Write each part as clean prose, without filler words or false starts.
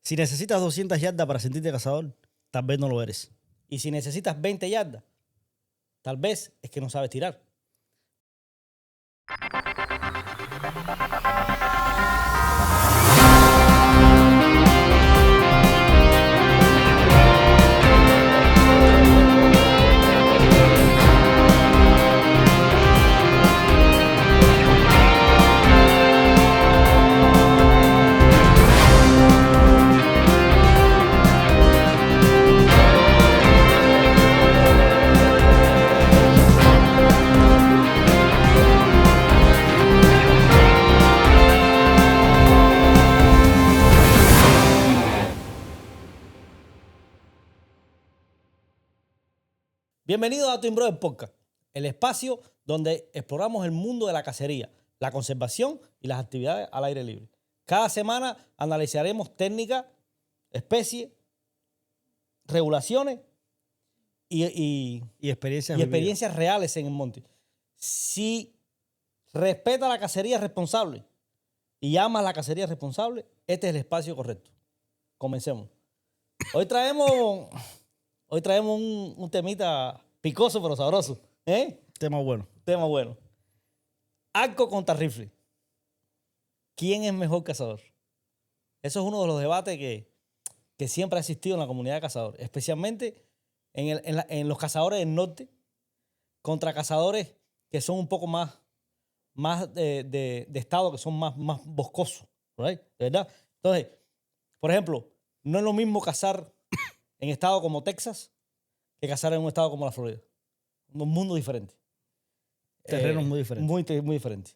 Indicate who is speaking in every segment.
Speaker 1: Si necesitas 200 yardas para sentirte cazador, tal vez no lo eres.
Speaker 2: Y si necesitas 20 yardas, tal vez es que no sabes tirar. Bienvenidos a Twin Brothers Podcast, el espacio donde exploramos el mundo de la cacería, la conservación y las actividades al aire libre. Cada semana analizaremos técnicas, especies, regulaciones y experiencias reales en el monte. Si respeta la cacería responsable y amas la cacería responsable, este es el espacio correcto. Comencemos. Hoy traemos un temita picoso pero sabroso.
Speaker 1: Tema bueno.
Speaker 2: Tema bueno. Arco contra rifle. ¿Quién es mejor cazador? Eso es uno de los debates que siempre ha existido en la comunidad de cazadores, especialmente en los cazadores del norte contra cazadores que son un poco más de estado, que son más boscosos, ¿right? ¿De verdad? Entonces, por ejemplo, no es lo mismo cazar en estados como Texas que cazar en un estado como la Florida. Un mundo diferente.
Speaker 1: Terrenos muy diferentes.
Speaker 2: Muy diferente.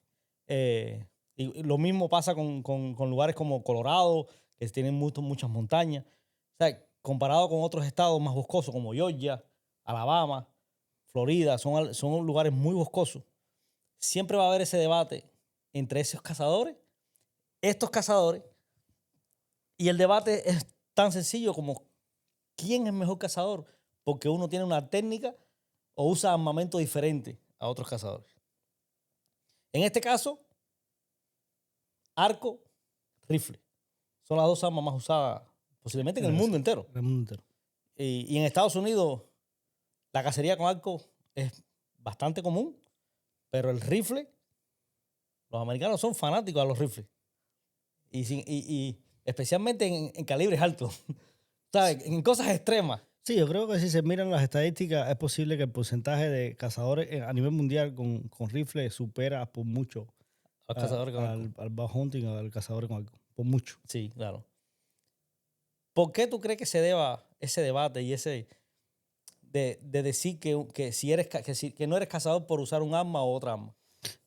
Speaker 2: Y lo mismo pasa con lugares como Colorado, que tienen muchas montañas. O sea, comparado con otros estados más boscosos como Georgia, Alabama, Florida, son lugares muy boscosos. Siempre va a haber ese debate entre esos cazadores, estos cazadores, y el debate es tan sencillo como ¿quién es mejor cazador? Porque uno tiene una técnica o usa armamento diferente a otros cazadores. En este caso, arco, rifle. Son las dos armas más usadas posiblemente en el mundo entero.
Speaker 1: En el mundo entero.
Speaker 2: Y en Estados Unidos, la cacería con arco es bastante común, pero el rifle, los americanos son fanáticos a los rifles. Y especialmente en calibres altos. ¿Sabes? En cosas extremas.
Speaker 1: Sí, yo creo que si se miran las estadísticas, es posible que el porcentaje de cazadores a nivel mundial con rifle supera por mucho
Speaker 2: Los cazadores con arco.
Speaker 1: al bow hunting o al cazador con arco. Por mucho.
Speaker 2: Sí, claro. ¿Por qué tú crees que se deba ese debate y ese de decir que no eres cazador por usar un arma o otra arma?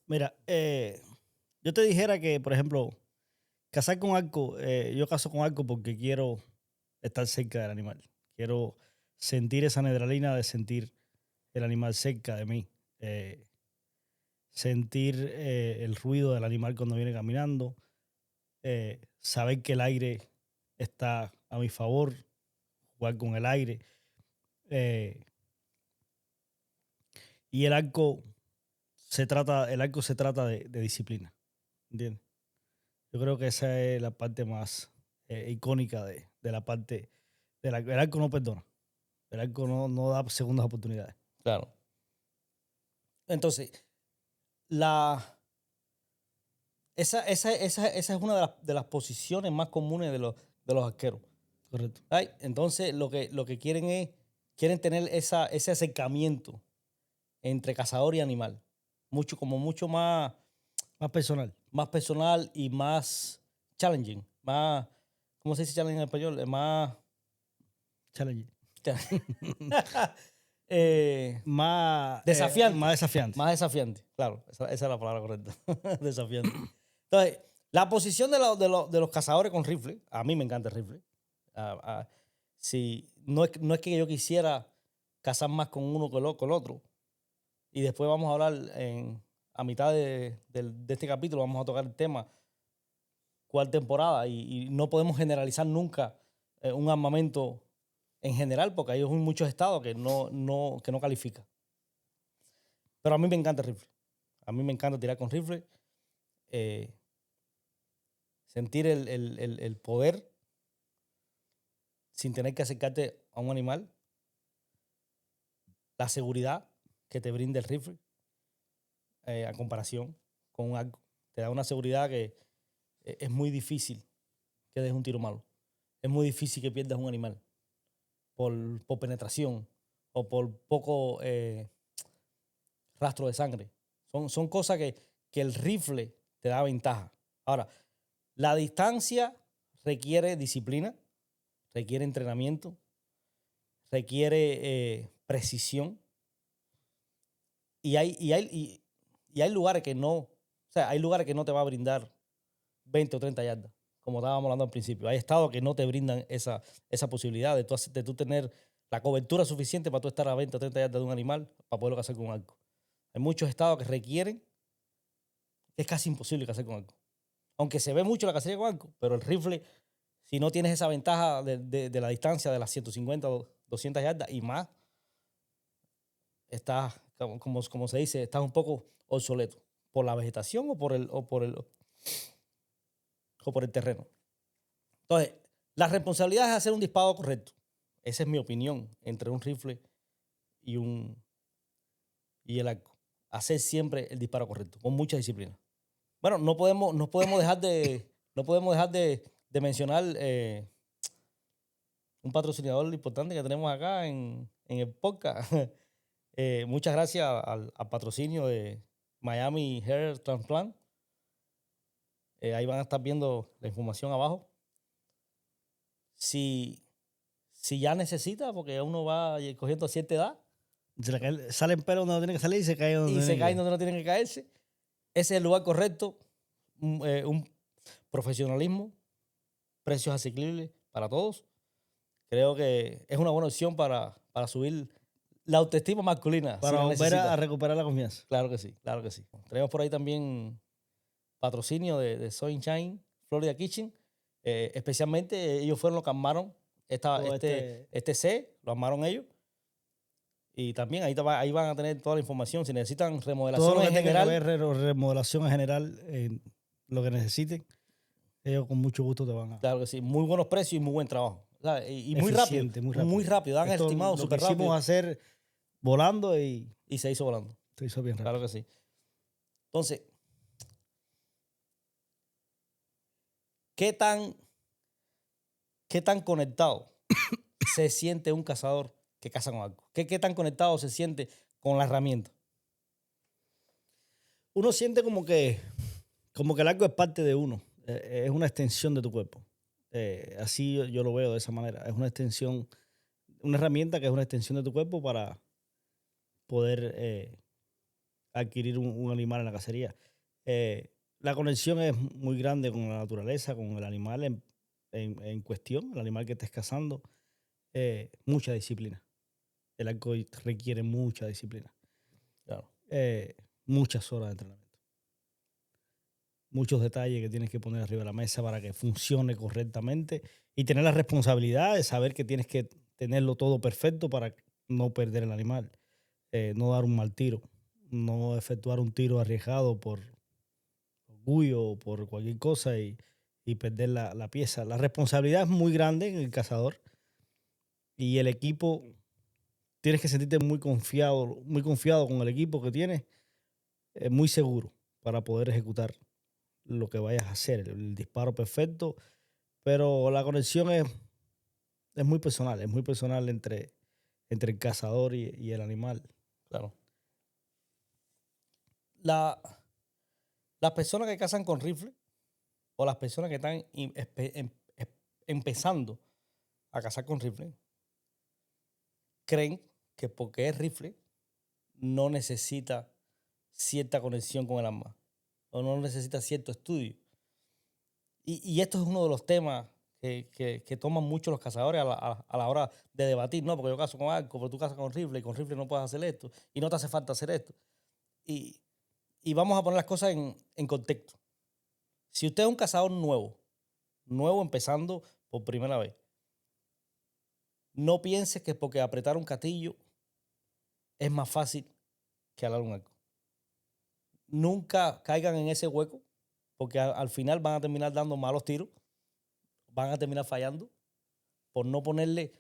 Speaker 1: Mira, yo te dijera que, por ejemplo, cazar con arco, yo cazo con arco porque quiero estar cerca del animal. Quiero sentir esa adrenalina de sentir el animal cerca de mí. Sentir el ruido del animal cuando viene caminando. Saber que el aire está a mi favor. Jugar con el aire. Y el arco se trata de disciplina. ¿Entiendes? Yo creo que esa es la parte más icónica de la parte. El arco no perdona. El arco no da segundas oportunidades.
Speaker 2: Claro. Entonces, esa es una de las posiciones más comunes de los arqueros.
Speaker 1: Correcto.
Speaker 2: ¿Right? Entonces, lo que quieren tener ese acercamiento entre cazador y animal. Mucho más
Speaker 1: personal.
Speaker 2: Más personal y más challenging. Más, ¿cómo se dice challenging en español? Más
Speaker 1: Challenging.
Speaker 2: Más
Speaker 1: desafiante.
Speaker 2: Más desafiante, claro. Esa es la palabra correcta. Desafiante. Entonces, la posición de los cazadores con rifle, a mí me encanta el rifle. Si, no es que yo quisiera cazar más con uno que con el otro. Y después vamos a hablar a mitad de este capítulo, vamos a tocar el tema cuál temporada. Y no podemos generalizar nunca un armamento en general, porque hay muchos estados que no califican. Pero a mí me encanta el rifle. A mí me encanta tirar con rifle. Sentir el poder sin tener que acercarte a un animal, la seguridad que te brinda el rifle a comparación con un arco. Te da una seguridad que es muy difícil que des un tiro malo. Es muy difícil que pierdas un animal por penetración o por poco rastro de sangre. Son cosas que el rifle te da ventaja. Ahora, la distancia requiere disciplina, requiere entrenamiento, requiere precisión. Y hay lugares que no, o sea, hay lugares que no te va a brindar 20 o 30 yardas, como estábamos hablando al principio. Hay estados que no te brindan esa posibilidad de tú tener la cobertura suficiente para tú estar a 20 o 30 yardas de un animal para poderlo cazar con un arco. Hay muchos estados que requieren, que es casi imposible cazar con arco. Aunque se ve mucho la cacería con arco, pero el rifle, si no tienes esa ventaja de la distancia de las 150 o 200 yardas y más, estás, como se dice, estás un poco obsoleto por la vegetación o por el terreno. Entonces, la responsabilidad es hacer un disparo correcto. Esa es mi opinión entre un rifle y el arco. Hacer siempre el disparo correcto, con mucha disciplina. Bueno, no podemos dejar de mencionar un patrocinador importante que tenemos acá en el podcast. Muchas gracias al patrocinio de Miami Hair Transplant. Ahí van a estar viendo la información abajo. Si ya necesita, porque uno va cogiendo cierta edad.
Speaker 1: Salen pelos donde no tienen que salir y se caen donde
Speaker 2: Y se caen donde no tienen que caerse. Ese es el lugar correcto. Un profesionalismo, precios asequibles para todos. Creo que es una buena opción para subir la autoestima masculina.
Speaker 1: Para volver a recuperar la confianza.
Speaker 2: Claro que sí, claro que sí. Tenemos por ahí también patrocinio de Sunshine Florida Kitchen. Especialmente ellos fueron los que armaron este C, lo armaron ellos. Y también ahí van a tener toda la información. Si necesitan remodelación
Speaker 1: todo lo que
Speaker 2: en general.
Speaker 1: Tenga que ver remodelación en general, lo que necesiten, ellos con mucho gusto te van a.
Speaker 2: Claro que sí. Muy buenos precios y muy buen trabajo. Y muy rápido.
Speaker 1: Muy rápido.
Speaker 2: Muy rápido. Dan estimado súper rápido.
Speaker 1: Lo quisimos hacer volando y
Speaker 2: se hizo volando.
Speaker 1: Se hizo bien rápido.
Speaker 2: Claro que sí. Entonces, ¿qué tan conectado se siente un cazador que caza con arco? ¿Qué tan conectado se siente con la herramienta?
Speaker 1: Uno siente como que el arco es parte de uno. Es una extensión de tu cuerpo. Así yo lo veo de esa manera. Es una extensión, una herramienta que es una extensión de tu cuerpo para poder adquirir un animal en la cacería. La conexión es muy grande con la naturaleza, con el animal en cuestión, el animal que estés cazando. Mucha disciplina. El arco requiere mucha disciplina.
Speaker 2: Claro.
Speaker 1: Muchas horas de entrenamiento. Muchos detalles que tienes que poner arriba de la mesa para que funcione correctamente y tener la responsabilidad de saber que tienes que tenerlo todo perfecto para no perder el animal, no dar un mal tiro, no efectuar un tiro arriesgado por orgullo o por cualquier cosa y perder la pieza. La responsabilidad es muy grande en el cazador y el equipo, tienes que sentirte muy confiado con el equipo que tienes, muy seguro para poder ejecutar lo que vayas a hacer, el disparo perfecto, pero la conexión es muy personal entre el cazador y el animal.
Speaker 2: Claro. Las personas que cazan con rifle o las personas que están empezando a cazar con rifle creen que porque es rifle no necesita cierta conexión con el arma o no necesita cierto estudio. Y esto es uno de los temas que toman mucho los cazadores a la hora de debatir. No, porque yo cazo con arco, pero tú cazas con rifle y con rifle no puedes hacer esto y no te hace falta hacer esto. Y vamos a poner las cosas en contexto. Si usted es un cazador nuevo empezando por primera vez, no pienses que porque apretar un gatillo es más fácil que alar un arco. Nunca caigan en ese hueco, porque al final van a terminar dando malos tiros, van a terminar fallando, por no ponerle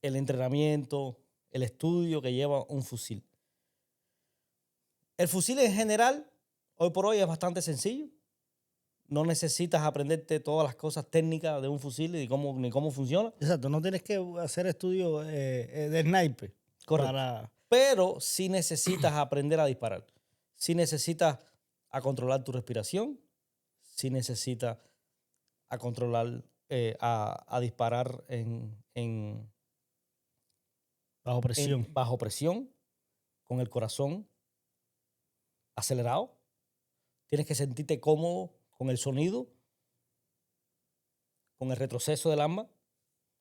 Speaker 2: el entrenamiento, el estudio que lleva un fusil. El fusil en general, hoy por hoy, es bastante sencillo. No necesitas aprenderte todas las cosas técnicas de un fusil ni cómo funciona.
Speaker 1: Exacto, no tienes que hacer estudios de sniper.
Speaker 2: Correcto. Pero sí necesitas aprender a disparar. Sí necesitas a controlar tu respiración. Sí necesitas a controlar, a disparar bajo presión, con el corazón acelerado. Tienes que sentirte cómodo con el sonido, con el retroceso del arma.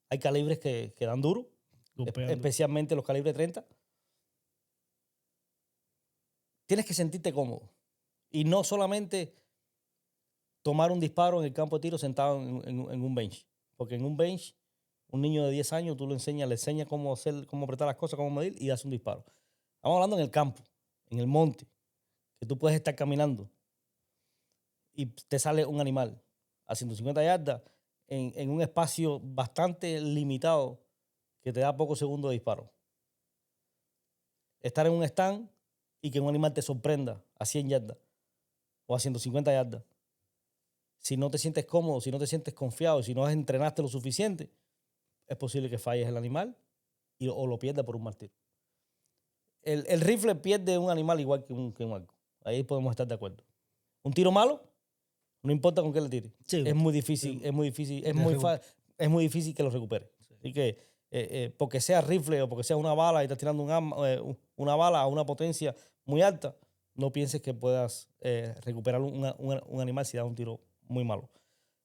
Speaker 2: Hay calibres que dan duro, especialmente los calibres 30. Tienes que sentirte cómodo. Y no solamente tomar un disparo en el campo de tiro sentado en un bench. Porque en un bench, un niño de 10 años, tú le enseñas cómo hacer, cómo apretar las cosas, cómo medir y hace un disparo. Estamos hablando en el campo, en el monte, que tú puedes estar caminando y te sale un animal a 150 yardas en un espacio bastante limitado que te da pocos segundos de disparo. Estar en un stand y que un animal te sorprenda a 100 yardas o a 150 yardas. Si no te sientes cómodo, si no te sientes confiado, si no entrenaste lo suficiente, es posible que falles el animal o lo pierdas por un mal tiro. El rifle pierde un animal igual que un arco. Ahí podemos estar de acuerdo. Un tiro malo, no importa con qué le tire. Sí, es muy difícil, sí. Es muy difícil que lo recupere. Sí. Así que porque sea rifle o porque sea una bala y estás tirando una bala a una potencia muy alta, no pienses que puedas recuperar un animal si da un tiro muy malo.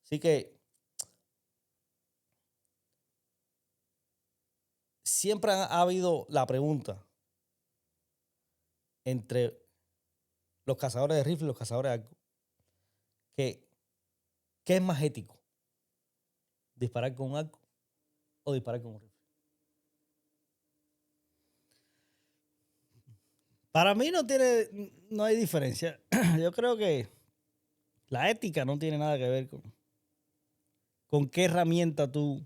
Speaker 2: Así que siempre ha habido la pregunta entre los cazadores de rifle y los cazadores de arco. ¿Qué es más ético? ¿Disparar con un arco o disparar con un rifle?
Speaker 1: Para mí no hay diferencia. Yo creo que la ética no tiene nada que ver con qué herramienta tú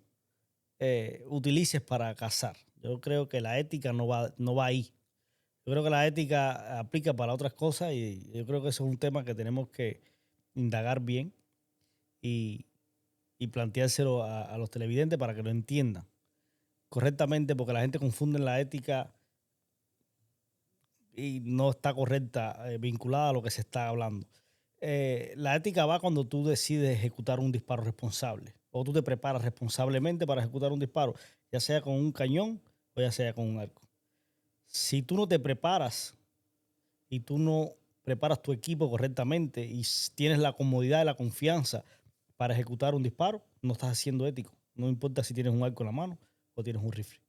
Speaker 1: utilices para cazar. Yo creo que la ética no va ahí. Yo creo que la ética aplica para otras cosas y yo creo que eso es un tema que tenemos que indagar bien y planteárselo a los televidentes para que lo entiendan correctamente, porque la gente confunde la ética y no está correcta, vinculada a lo que se está hablando. La ética va cuando tú decides ejecutar un disparo responsable o tú te preparas responsablemente para ejecutar un disparo, ya sea con un cañón o ya sea con un arco. Si tú no te preparas y tú no preparas tu equipo correctamente y tienes la comodidad y la confianza para ejecutar un disparo, no estás siendo ético. No importa si tienes un arco en la mano o tienes un rifle.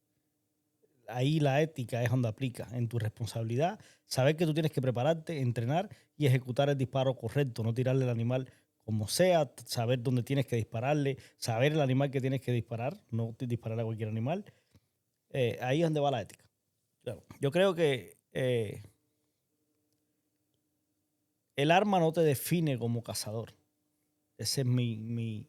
Speaker 1: Ahí la ética es donde aplica, en tu responsabilidad, saber que tú tienes que prepararte, entrenar y ejecutar el disparo correcto, no tirarle al animal como sea, saber dónde tienes que dispararle, saber el animal que tienes que disparar, no disparar a cualquier animal. Ahí es donde va la ética. Claro. Yo creo que el arma no te define como cazador. Esa es mi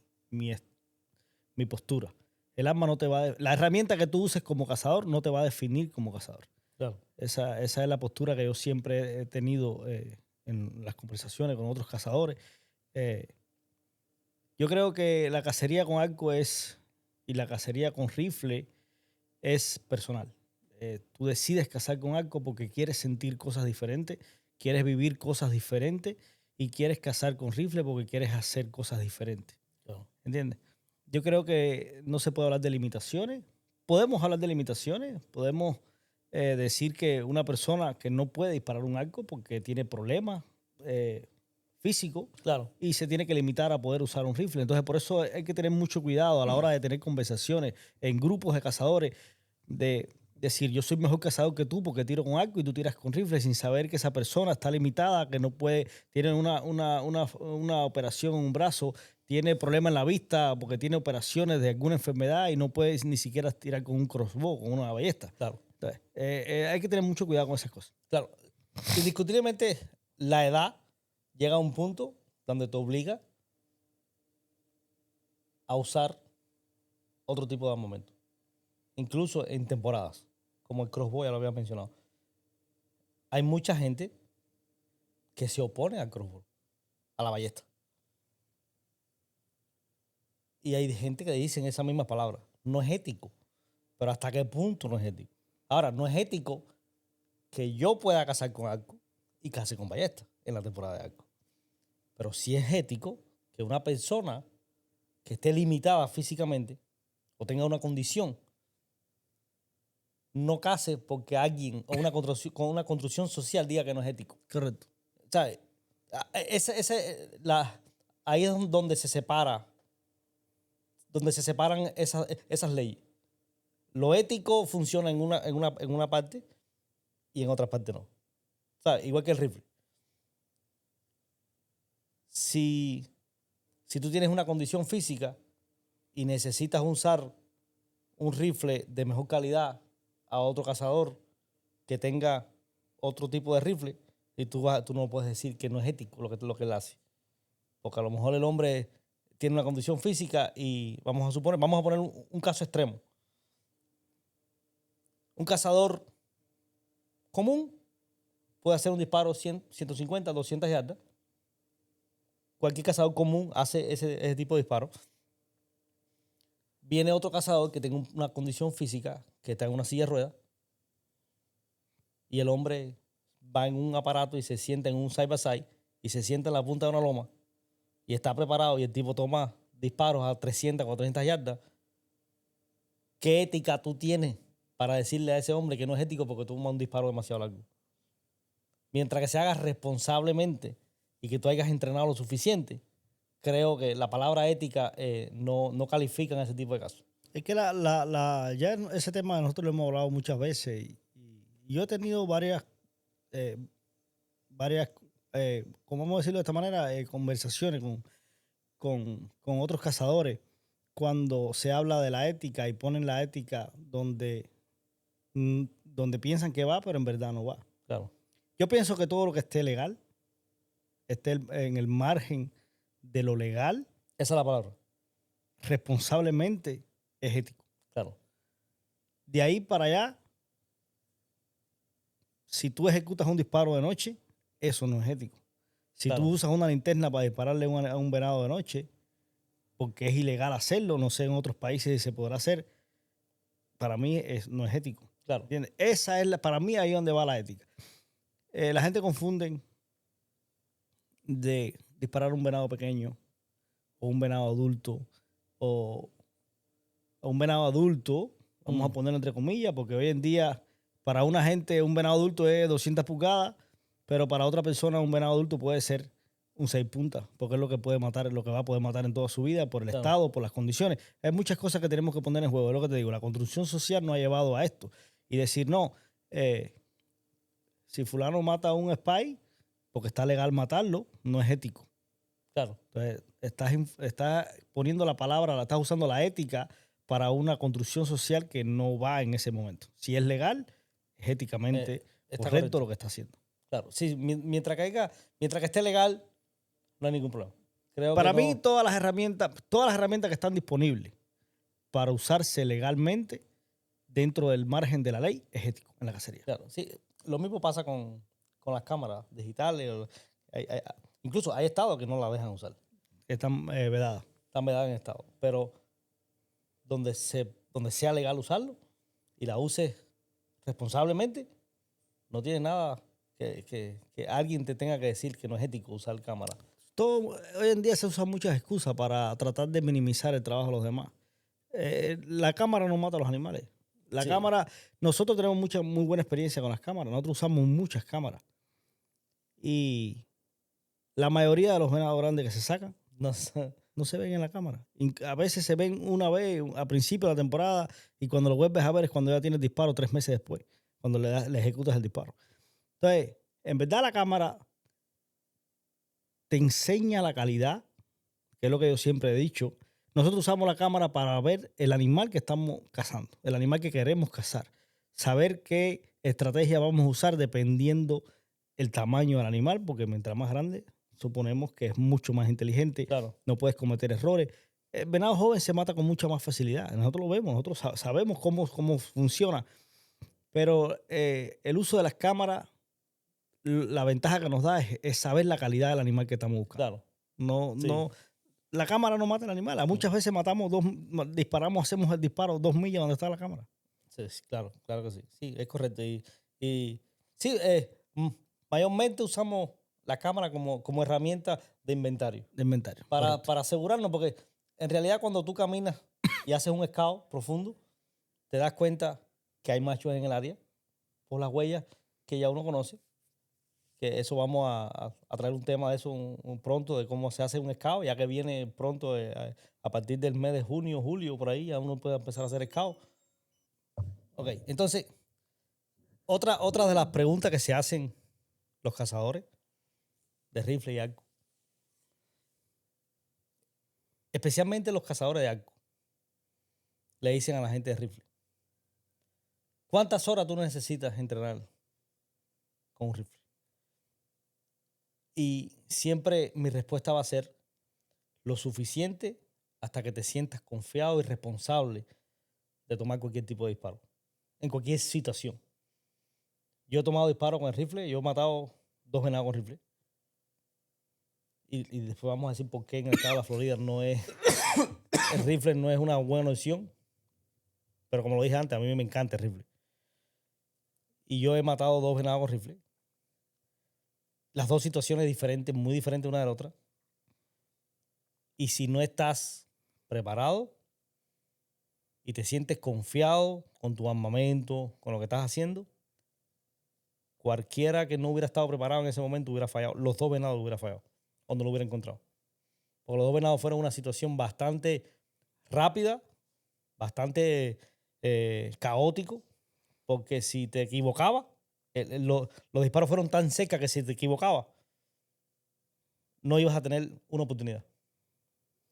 Speaker 1: postura. El arma no te va la herramienta que tú uses como cazador no te va a definir como cazador. Claro. Esa es la postura que yo siempre he tenido en las conversaciones con otros cazadores. Yo creo que la cacería con arco y la cacería con rifle es personal. Tú decides cazar con arco porque quieres sentir cosas diferentes, quieres vivir cosas diferentes y quieres cazar con rifle porque quieres hacer cosas diferentes. Claro. ¿Entiendes? Yo creo que no se puede hablar de limitaciones. Podemos hablar de limitaciones. Podemos decir que una persona que no puede disparar un arco porque tiene problemas físicos, claro, y se tiene que limitar a poder usar un rifle. Entonces, por eso hay que tener mucho cuidado a la hora de tener conversaciones en grupos de cazadores, de decir, yo soy mejor cazador que tú porque tiro con arco y tú tiras con rifle, sin saber que esa persona está limitada, que no puede, tiene una operación en un brazo, tiene problemas en la vista porque tiene operaciones de alguna enfermedad y no puede ni siquiera tirar con un crossbow, con una ballesta. Claro. Entonces, hay que tener mucho cuidado con esas cosas.
Speaker 2: Claro. Indiscutiblemente, la edad llega a un punto donde te obliga a usar otro tipo de armamento. Incluso en temporadas, como el crossbow, ya lo había mencionado. Hay mucha gente que se opone al crossbow, a la ballesta. Y hay gente que dicen esa misma palabra. No es ético. Pero ¿hasta qué punto no es ético? Ahora, no es ético que yo pueda cazar con arco y case con ballesta en la temporada de arco. Pero sí es ético que una persona que esté limitada físicamente o tenga una condición no case porque alguien o con una construcción social diga que no es ético.
Speaker 1: Correcto.
Speaker 2: ¿Sabes? Ahí es donde se separan esas leyes. Lo ético funciona en una parte y en otra parte no. ¿Sabes? Igual que el rifle. Si tú tienes una condición física y necesitas usar un rifle de mejor calidad a otro cazador que tenga otro tipo de rifle, y tú no puedes decir que no es ético lo que él hace. Porque a lo mejor el hombre tiene una condición física y vamos a poner un caso extremo. Un cazador común puede hacer un disparo 100, 150, 200 yardas. Cualquier cazador común hace ese tipo de disparo. Viene otro cazador que tenga una condición física, que está en una silla de ruedas, y el hombre va en un aparato y se sienta en un side by side y se sienta en la punta de una loma y está preparado y el tipo toma disparos a 300, 400 yardas. ¿Qué ética tú tienes para decirle a ese hombre que no es ético porque toma un disparo demasiado largo? Mientras que se haga responsablemente y que tú hayas entrenado lo suficiente, creo que la palabra ética no califica en ese tipo de casos.
Speaker 1: Es que ya ese tema nosotros lo hemos hablado muchas veces y yo he tenido varias, ¿cómo vamos a decirlo de esta manera? Conversaciones con otros cazadores cuando se habla de la ética y ponen la ética donde piensan que va, pero en verdad no va.
Speaker 2: Claro.
Speaker 1: Yo pienso que todo lo que esté legal, esté en el margen de lo legal,
Speaker 2: esa es la palabra.
Speaker 1: Responsablemente es ético.
Speaker 2: Claro.
Speaker 1: De ahí para allá, si tú ejecutas un disparo de noche, eso no es ético. Si tú usas una linterna para dispararle a un venado de noche, porque es ilegal hacerlo, no sé en otros países si se podrá hacer, para mí no es ético.
Speaker 2: Claro.
Speaker 1: ¿Entiendes? Esa es para mí ahí donde va la ética. La gente confunde de disparar un venado pequeño o un venado adulto o un venado adulto, vamos a ponerlo entre comillas, porque hoy en día para una gente un venado adulto es 200 pulgadas, pero para otra persona un venado adulto puede ser un 6 puntas, porque es lo que puede matar, lo que va a poder matar en toda su vida por el estado, por las condiciones. Hay muchas cosas que tenemos que poner en juego. Es lo que te digo, la construcción social nos ha llevado a esto. Y decir, no, si fulano mata a un spy, porque está legal matarlo, no es ético.
Speaker 2: Claro.
Speaker 1: Entonces, estás poniendo la palabra, estás usando la ética para una construcción social que no va en ese momento. Si es legal, es éticamente correcto lo que está haciendo.
Speaker 2: Claro, sí, mientras que esté legal, no hay ningún problema.
Speaker 1: Para mí, todas las herramientas que están disponibles para usarse legalmente dentro del margen de la ley es ético en la cacería.
Speaker 2: Claro, sí. Lo mismo pasa con las cámaras digitales. Incluso hay estados que no la dejan usar.
Speaker 1: Están vedadas.
Speaker 2: Están vedadas en estado. Pero donde sea legal usarlo y la uses responsablemente, no tiene nada que alguien te tenga que decir que no es ético usar cámara.
Speaker 1: Hoy en día se usan muchas excusas para tratar de minimizar el trabajo de los demás. La cámara no mata a los animales. La cámara, nosotros tenemos muy buena experiencia con las cámaras. Nosotros usamos muchas cámaras. Y la mayoría de los venados grandes que se sacan no se ven en la cámara. A veces se ven una vez a principio de la temporada y cuando lo vuelves a ver es cuando ya tienes disparo 3 meses después, cuando le ejecutas el disparo. Entonces, en verdad la cámara te enseña la calidad, que es lo que yo siempre he dicho. Nosotros usamos la cámara para ver el animal que estamos cazando, el animal que queremos cazar. Saber qué estrategia vamos a usar dependiendo el tamaño del animal, porque mientras más grande, suponemos que es mucho más inteligente.
Speaker 2: Claro.
Speaker 1: No puedes cometer errores. el venado joven se mata con mucha más facilidad. Nosotros lo vemos, nosotros sabemos cómo funciona. Pero el uso de las cámaras, la ventaja que nos da es saber la calidad del animal que estamos buscando.
Speaker 2: Claro.
Speaker 1: No,
Speaker 2: Sí.
Speaker 1: no, la cámara no mata al animal. Muchas veces disparamos, hacemos el disparo 2 millas donde está la cámara.
Speaker 2: Sí, sí, claro que sí. Sí, es correcto. Y sí, mayormente usamos la cámara como herramienta de inventario.
Speaker 1: De inventario.
Speaker 2: Para asegurarnos, porque en realidad cuando tú caminas y haces un scout profundo, te das cuenta que hay machos en el área por las huellas que ya uno conoce. Que eso vamos a traer un tema de eso pronto, de cómo se hace un scout, ya que viene pronto a partir del mes de junio, julio, por ahí, ya uno puede empezar a hacer scout. Ok, entonces, otra de las preguntas que se hacen los cazadores de rifle y arco, especialmente los cazadores de arco, le dicen a la gente de rifle: ¿cuántas horas tú necesitas entrenar con un rifle? Y siempre mi respuesta va a ser lo suficiente hasta que te sientas confiado y responsable de tomar cualquier tipo de disparo, en cualquier situación. Yo he tomado disparos con el rifle, yo he matado 2 venados con rifle. Y después vamos a decir por qué en el estado de la Florida el rifle no es una buena opción. Pero como lo dije antes, a mí me encanta el rifle. Y yo he matado 2 venados con rifle. Las dos situaciones diferentes, muy diferentes una de la otra. Y si no estás preparado y te sientes confiado con tu armamento, con lo que estás haciendo, cualquiera que no hubiera estado preparado en ese momento hubiera fallado. Los 2 venados hubiera fallado o no lo hubiera encontrado. Porque los 2 venados fueron una situación bastante rápida, bastante caótico, porque si te equivocabas, los disparos fueron tan cerca que si te equivocabas, no ibas a tener una oportunidad.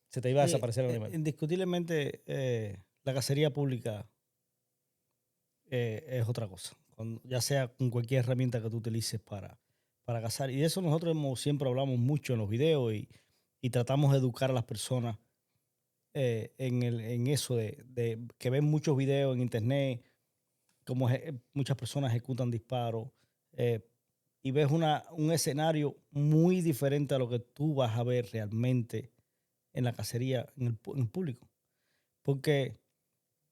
Speaker 2: Se te iba a desaparecer el animal.
Speaker 1: Indiscutiblemente, la cacería pública es otra cosa. Ya sea con cualquier herramienta que tú utilices para cazar. Y de eso nosotros siempre hablamos mucho en los videos y tratamos de educar a las personas en eso de que ven muchos videos en internet, como muchas personas ejecutan disparos, y ves un escenario muy diferente a lo que tú vas a ver realmente en la cacería, en el público. Porque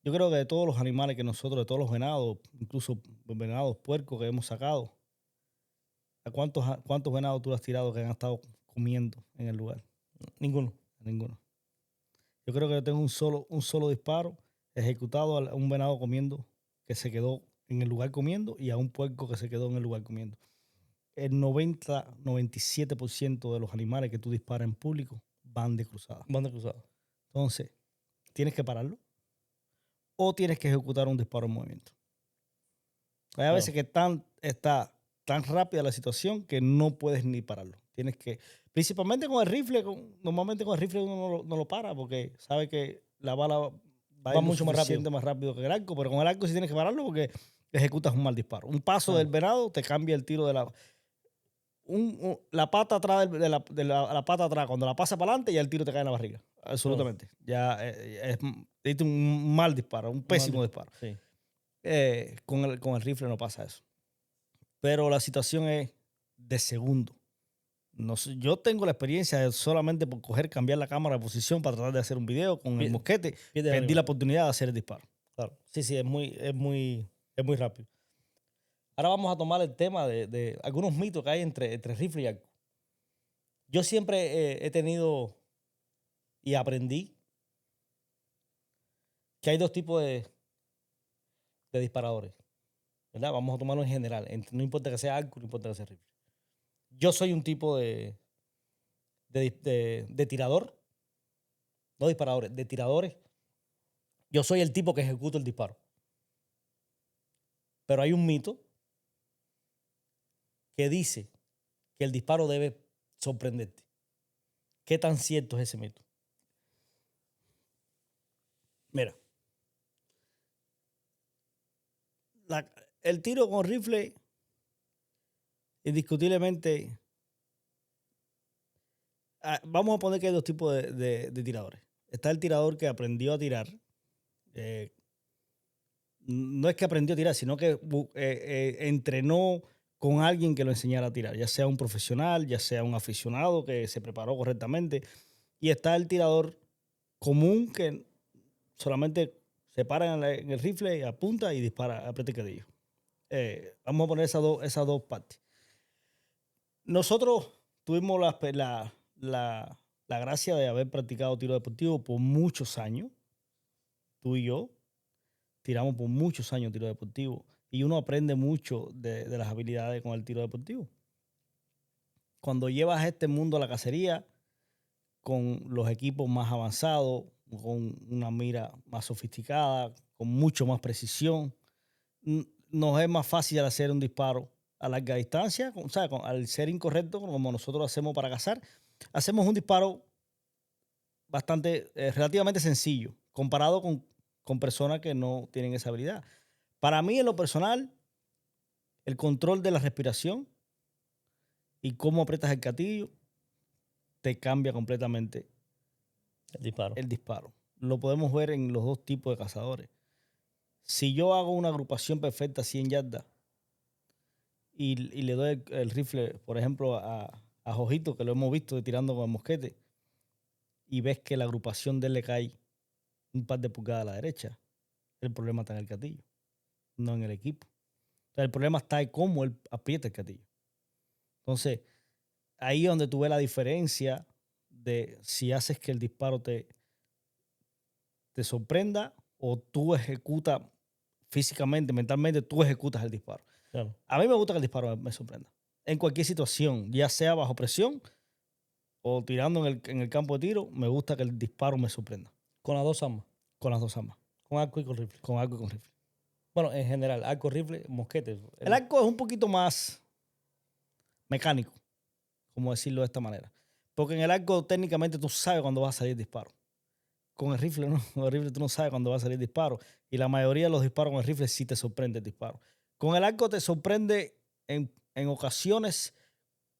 Speaker 1: yo creo que de todos los animales que nosotros, de todos los venados, incluso venados, puercos que hemos sacado, ¿a cuántos venados tú has tirado que han estado comiendo en el lugar?
Speaker 2: Ninguno.
Speaker 1: Ninguno. Yo creo que yo tengo un solo disparo ejecutado a un venado comiendo que se quedó en el lugar comiendo y a un puerco que se quedó en el lugar comiendo. El 97% de los animales que tú disparas en público van de cruzada.
Speaker 2: Van de cruzada.
Speaker 1: Entonces, tienes que pararlo o tienes que ejecutar un disparo en movimiento. Hay a veces que está tan rápida la situación que no puedes ni pararlo. Tienes que, principalmente con el rifle, normalmente con el rifle uno no lo para porque sabe que la bala va a ir
Speaker 2: mucho
Speaker 1: más rápido que el arco, pero con el arco sí tienes que pararlo porque ejecutas un mal disparo. Un paso del venado te cambia el tiro de la pata atrás de la pata atrás, cuando la pasa para adelante, ya el tiro te cae en la barriga. Absolutamente. Ya diste un mal disparo, un pésimo disparo.
Speaker 2: Sí.
Speaker 1: Con el rifle no pasa eso. Pero la situación es de segundo. No sé, yo tengo la experiencia de solamente por cambiar la cámara de posición para tratar de hacer un video con el mosquete. Perdí la oportunidad de hacer el disparo.
Speaker 2: Claro. Sí, es muy rápido. Ahora vamos a tomar el tema de algunos mitos que hay entre rifle y arco. Yo siempre he tenido y aprendí que hay 2 tipos de disparadores, ¿verdad? Vamos a tomarlo en general. No importa que sea arco, no importa que sea rifle. Yo soy un tipo de tirador, no disparadores, de tiradores. Yo soy el tipo que ejecuta el disparo. Pero hay un mito que dice que el disparo debe sorprenderte. ¿Qué tan cierto es ese mito?
Speaker 1: Mira, el tiro con rifle, indiscutiblemente, vamos a poner que hay 2 tipos de tiradores. Está el tirador que aprendió a tirar. No es que aprendió a tirar, sino que entrenó con alguien que lo enseñara a tirar, ya sea un profesional, ya sea un aficionado que se preparó correctamente. Y está el tirador común que solamente se para en el rifle y apunta y dispara, aprieta el gatillo. Vamos a poner esas dos partes. Nosotros tuvimos la gracia de haber practicado tiro deportivo por muchos años. Tú y yo tiramos por muchos años tiro deportivo y uno aprende mucho de las habilidades con el tiro deportivo. Cuando llevas este mundo a la cacería con los equipos más avanzados, con una mira más sofisticada, con mucho más precisión, nos es más fácil hacer un disparo a larga distancia, o sea, al ser incorrecto, como nosotros hacemos para cazar, hacemos un disparo bastante, relativamente sencillo, comparado con personas que no tienen esa habilidad. Para mí, en lo personal, el control de la respiración y cómo aprietas el gatillo te cambia completamente el disparo. Lo podemos ver en los dos tipos de cazadores. Si yo hago una agrupación perfecta a 100 yardas y le doy el rifle, por ejemplo, a Jojito, que lo hemos visto tirando con el mosquete, y ves que la agrupación de él le cae un par de pulgadas a la derecha, el problema está en el gatillo, no en el equipo. Entonces, el problema está en cómo él aprieta el gatillo. Entonces, ahí es donde tú ves la diferencia de si haces que el disparo te sorprenda o tú ejecutas físicamente, mentalmente, tú ejecutas el disparo.
Speaker 2: Claro.
Speaker 1: A mí me gusta que el disparo me sorprenda. En cualquier situación, ya sea bajo presión o tirando en el campo de tiro, me gusta que el disparo me sorprenda.
Speaker 2: Con las dos armas.
Speaker 1: Con las dos armas.
Speaker 2: Con arco y con rifle.
Speaker 1: Con arco y con rifle.
Speaker 2: Bueno, en general, arco, rifle, mosquete.
Speaker 1: El arco es un poquito más mecánico, como decirlo de esta manera. Porque en el arco técnicamente tú sabes cuándo va a salir el disparo. Con el rifle no. Con el rifle tú no sabes cuándo va a salir el disparo. Y la mayoría de los disparos con el rifle sí te sorprende el disparo. Con el arco te sorprende en ocasiones,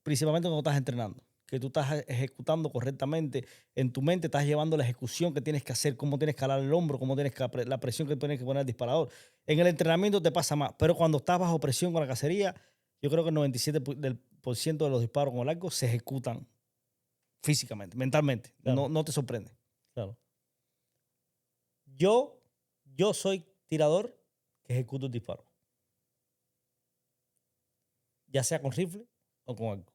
Speaker 1: principalmente cuando estás entrenando, que tú estás ejecutando correctamente. En tu mente estás llevando la ejecución que tienes que hacer, cómo tienes que jalar el hombro, cómo tienes que la presión que tienes que poner al disparador. En el entrenamiento te pasa más, pero cuando estás bajo presión con la cacería, yo creo que el 97% de los disparos con el arco se ejecutan físicamente, mentalmente.
Speaker 2: Claro.
Speaker 1: No te sorprende.
Speaker 2: Claro. Yo soy tirador que ejecuto el disparo. Ya sea con rifle o con arco.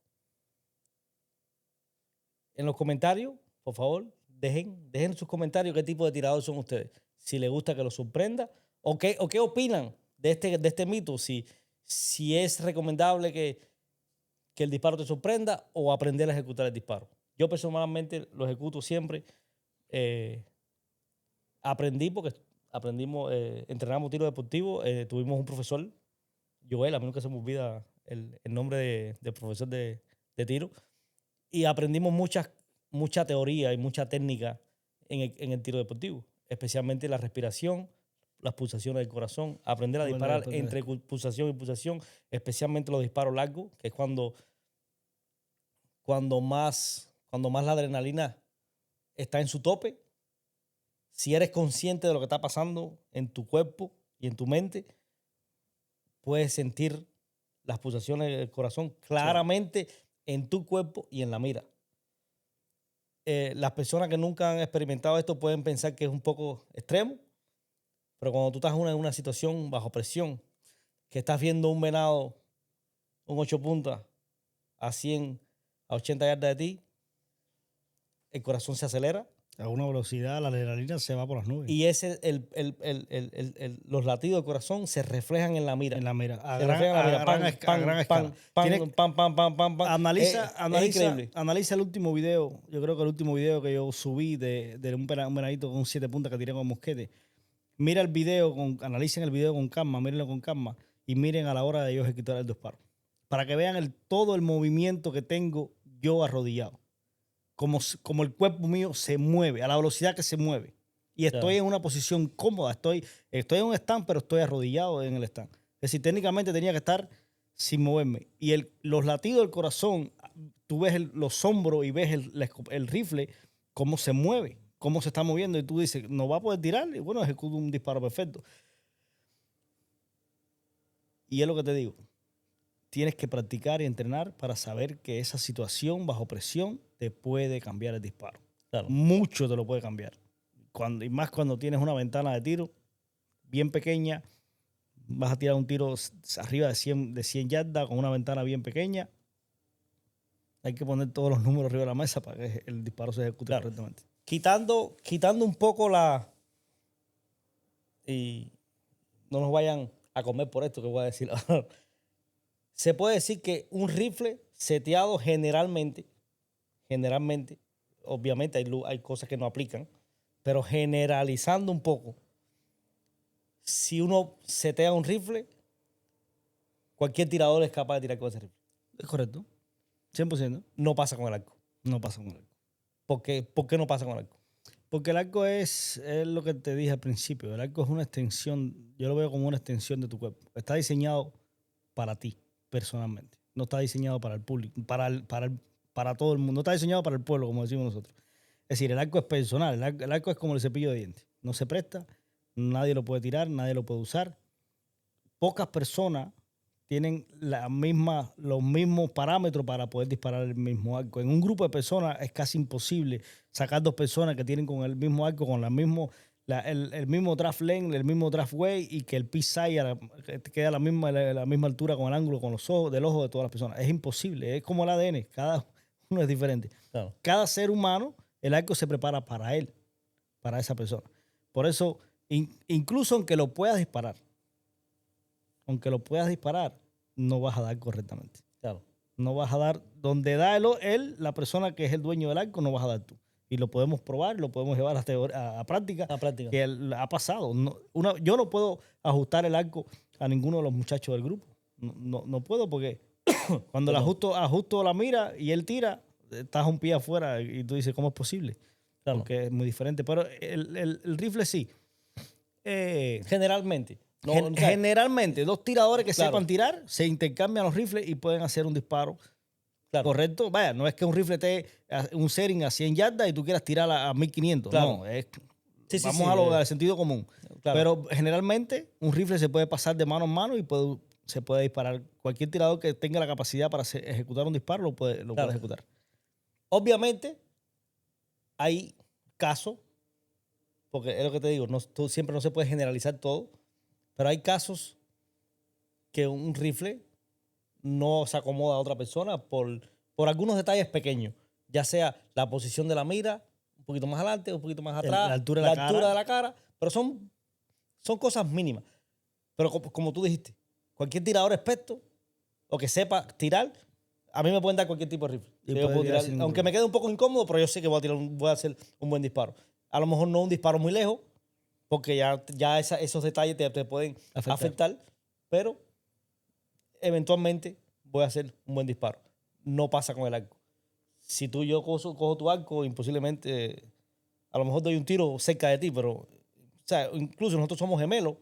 Speaker 2: En los comentarios, por favor, dejen en sus comentarios qué tipo de tirador son ustedes. Si les gusta que los sorprenda o qué opinan de este mito. Si es recomendable que el disparo te sorprenda o aprender a ejecutar el disparo. Yo personalmente lo ejecuto siempre. Entrenamos tiro deportivo. Tuvimos un profesor, Joel, a mí nunca se me olvida el nombre del profesor de tiro. Y aprendimos mucha teoría y mucha técnica en el tiro deportivo, especialmente la respiración, las pulsaciones del corazón, aprender a disparar entre pulsación y pulsación, especialmente los disparos largos, que es cuando más la adrenalina está en su tope. Si eres consciente de lo que está pasando en tu cuerpo y en tu mente, puedes sentir las pulsaciones del corazón claramente en tu cuerpo y en la mira. Las personas que nunca han experimentado esto pueden pensar que es un poco extremo, pero cuando tú estás en una situación bajo presión, que estás viendo un venado, un 8 puntas, a 100, a 80 yardas de ti, el corazón se acelera.
Speaker 1: A una velocidad, la adrenalina se va por las nubes.
Speaker 2: Y los latidos del corazón se reflejan en la mira.
Speaker 1: En la mira.
Speaker 2: A gran escala.
Speaker 1: Analiza el último video. Yo creo que el último video que yo subí de un venadito con 7 puntas que tiré con mosquete. Mira el video, analicen el video con calma, mírenlo con calma y miren a la hora de yo ejecutar el disparo. Para que vean todo el movimiento que tengo yo arrodillado. Como el cuerpo mío se mueve, a la velocidad que se mueve. Y estoy en una posición cómoda. Estoy en un stand, pero estoy arrodillado en el stand. Es decir, técnicamente tenía que estar sin moverme. Y los latidos del corazón, tú ves los hombros y ves el rifle, cómo se mueve, cómo se está moviendo y tú dices, no va a poder tirar, y bueno, ejecuta un disparo perfecto. Y es lo que te digo, tienes que practicar y entrenar para saber que esa situación bajo presión te puede cambiar el disparo.
Speaker 2: Claro.
Speaker 1: Mucho te lo puede cambiar. Y más cuando tienes una ventana de tiro bien pequeña, vas a tirar un tiro arriba de 100 yardas con una ventana bien pequeña. Hay que poner todos los números arriba de la mesa para que el disparo se ejecute correctamente.
Speaker 2: Quitando un poco y no nos vayan a comer por esto que voy a decir ahora. Se puede decir que un rifle seteado generalmente, obviamente hay cosas que no aplican, pero generalizando un poco, si uno setea un rifle, cualquier tirador es capaz de tirar con ese rifle.
Speaker 1: Es correcto. 100%.
Speaker 2: No pasa con el arco.
Speaker 1: No pasa con el arco.
Speaker 2: ¿Por qué no pasa con el arco?
Speaker 1: Porque el arco es lo que te dije al principio. El arco es una extensión, yo lo veo como una extensión de tu cuerpo. Está diseñado para ti, personalmente. No está diseñado para el público, para todo el mundo. No está diseñado para el pueblo, como decimos nosotros. Es decir, el arco es personal. El arco es como el cepillo de dientes. No se presta, nadie lo puede tirar, nadie lo puede usar. Pocas personas tienen los mismos parámetros para poder disparar el mismo arco. En un grupo de personas es casi imposible sacar dos personas que tienen con el mismo arco, con el mismo draft length, el mismo draft weight y que el pitch size quede a la misma altura con el ángulo, con los ojos, del ojo de todas las personas. Es imposible, es como el ADN, cada uno es diferente.
Speaker 2: Claro.
Speaker 1: Cada ser humano, el arco se prepara para él, para esa persona. Por eso, incluso aunque lo puedas disparar, no vas a dar correctamente.
Speaker 2: Claro.
Speaker 1: No vas a dar donde da la persona que es el dueño del arco, no vas a dar tú. Y lo podemos probar, lo podemos llevar a práctica.
Speaker 2: A práctica.
Speaker 1: Que ha pasado. Yo no puedo ajustar el arco a ninguno de los muchachos del grupo. No puedo porque cuando le ajusto la mira y él tira, estás un pie afuera y tú dices, ¿cómo es posible?
Speaker 2: Claro.
Speaker 1: Porque es muy diferente. Pero el rifle sí.
Speaker 2: Generalmente.
Speaker 1: Generalmente, dos tiradores que
Speaker 2: Claro.
Speaker 1: sepan tirar se intercambian los rifles y pueden hacer un disparo correcto. Vaya, no es que un rifle te un setting a 100 yardas y tú quieras tirar a 1500.
Speaker 2: Claro.
Speaker 1: No,
Speaker 2: Sí,
Speaker 1: al sentido común.
Speaker 2: Claro.
Speaker 1: Pero generalmente un rifle se puede pasar de mano en mano y se puede disparar. Cualquier tirador que tenga la capacidad para ejecutar un disparo lo puede ejecutar.
Speaker 2: Obviamente, hay casos, porque es lo que te digo, siempre no se puede generalizar todo, pero hay casos que un rifle no se acomoda a otra persona por algunos detalles pequeños, ya sea la posición de la mira, un poquito más adelante, un poquito más atrás,
Speaker 1: La altura
Speaker 2: de la cara, pero son cosas mínimas. Pero como tú dijiste, cualquier tirador experto o que sepa tirar, a mí me pueden dar cualquier tipo de rifle. Yo puedo tirar, aunque me quede un poco incómodo, pero yo sé que voy a hacer un buen disparo. A lo mejor no un disparo muy lejos, porque ya esos detalles te pueden afectar, pero eventualmente voy a hacer un buen disparo. No pasa con el arco. Si yo cojo tu arco, imposiblemente, a lo mejor doy un tiro cerca de ti, pero, o sea, incluso nosotros somos gemelos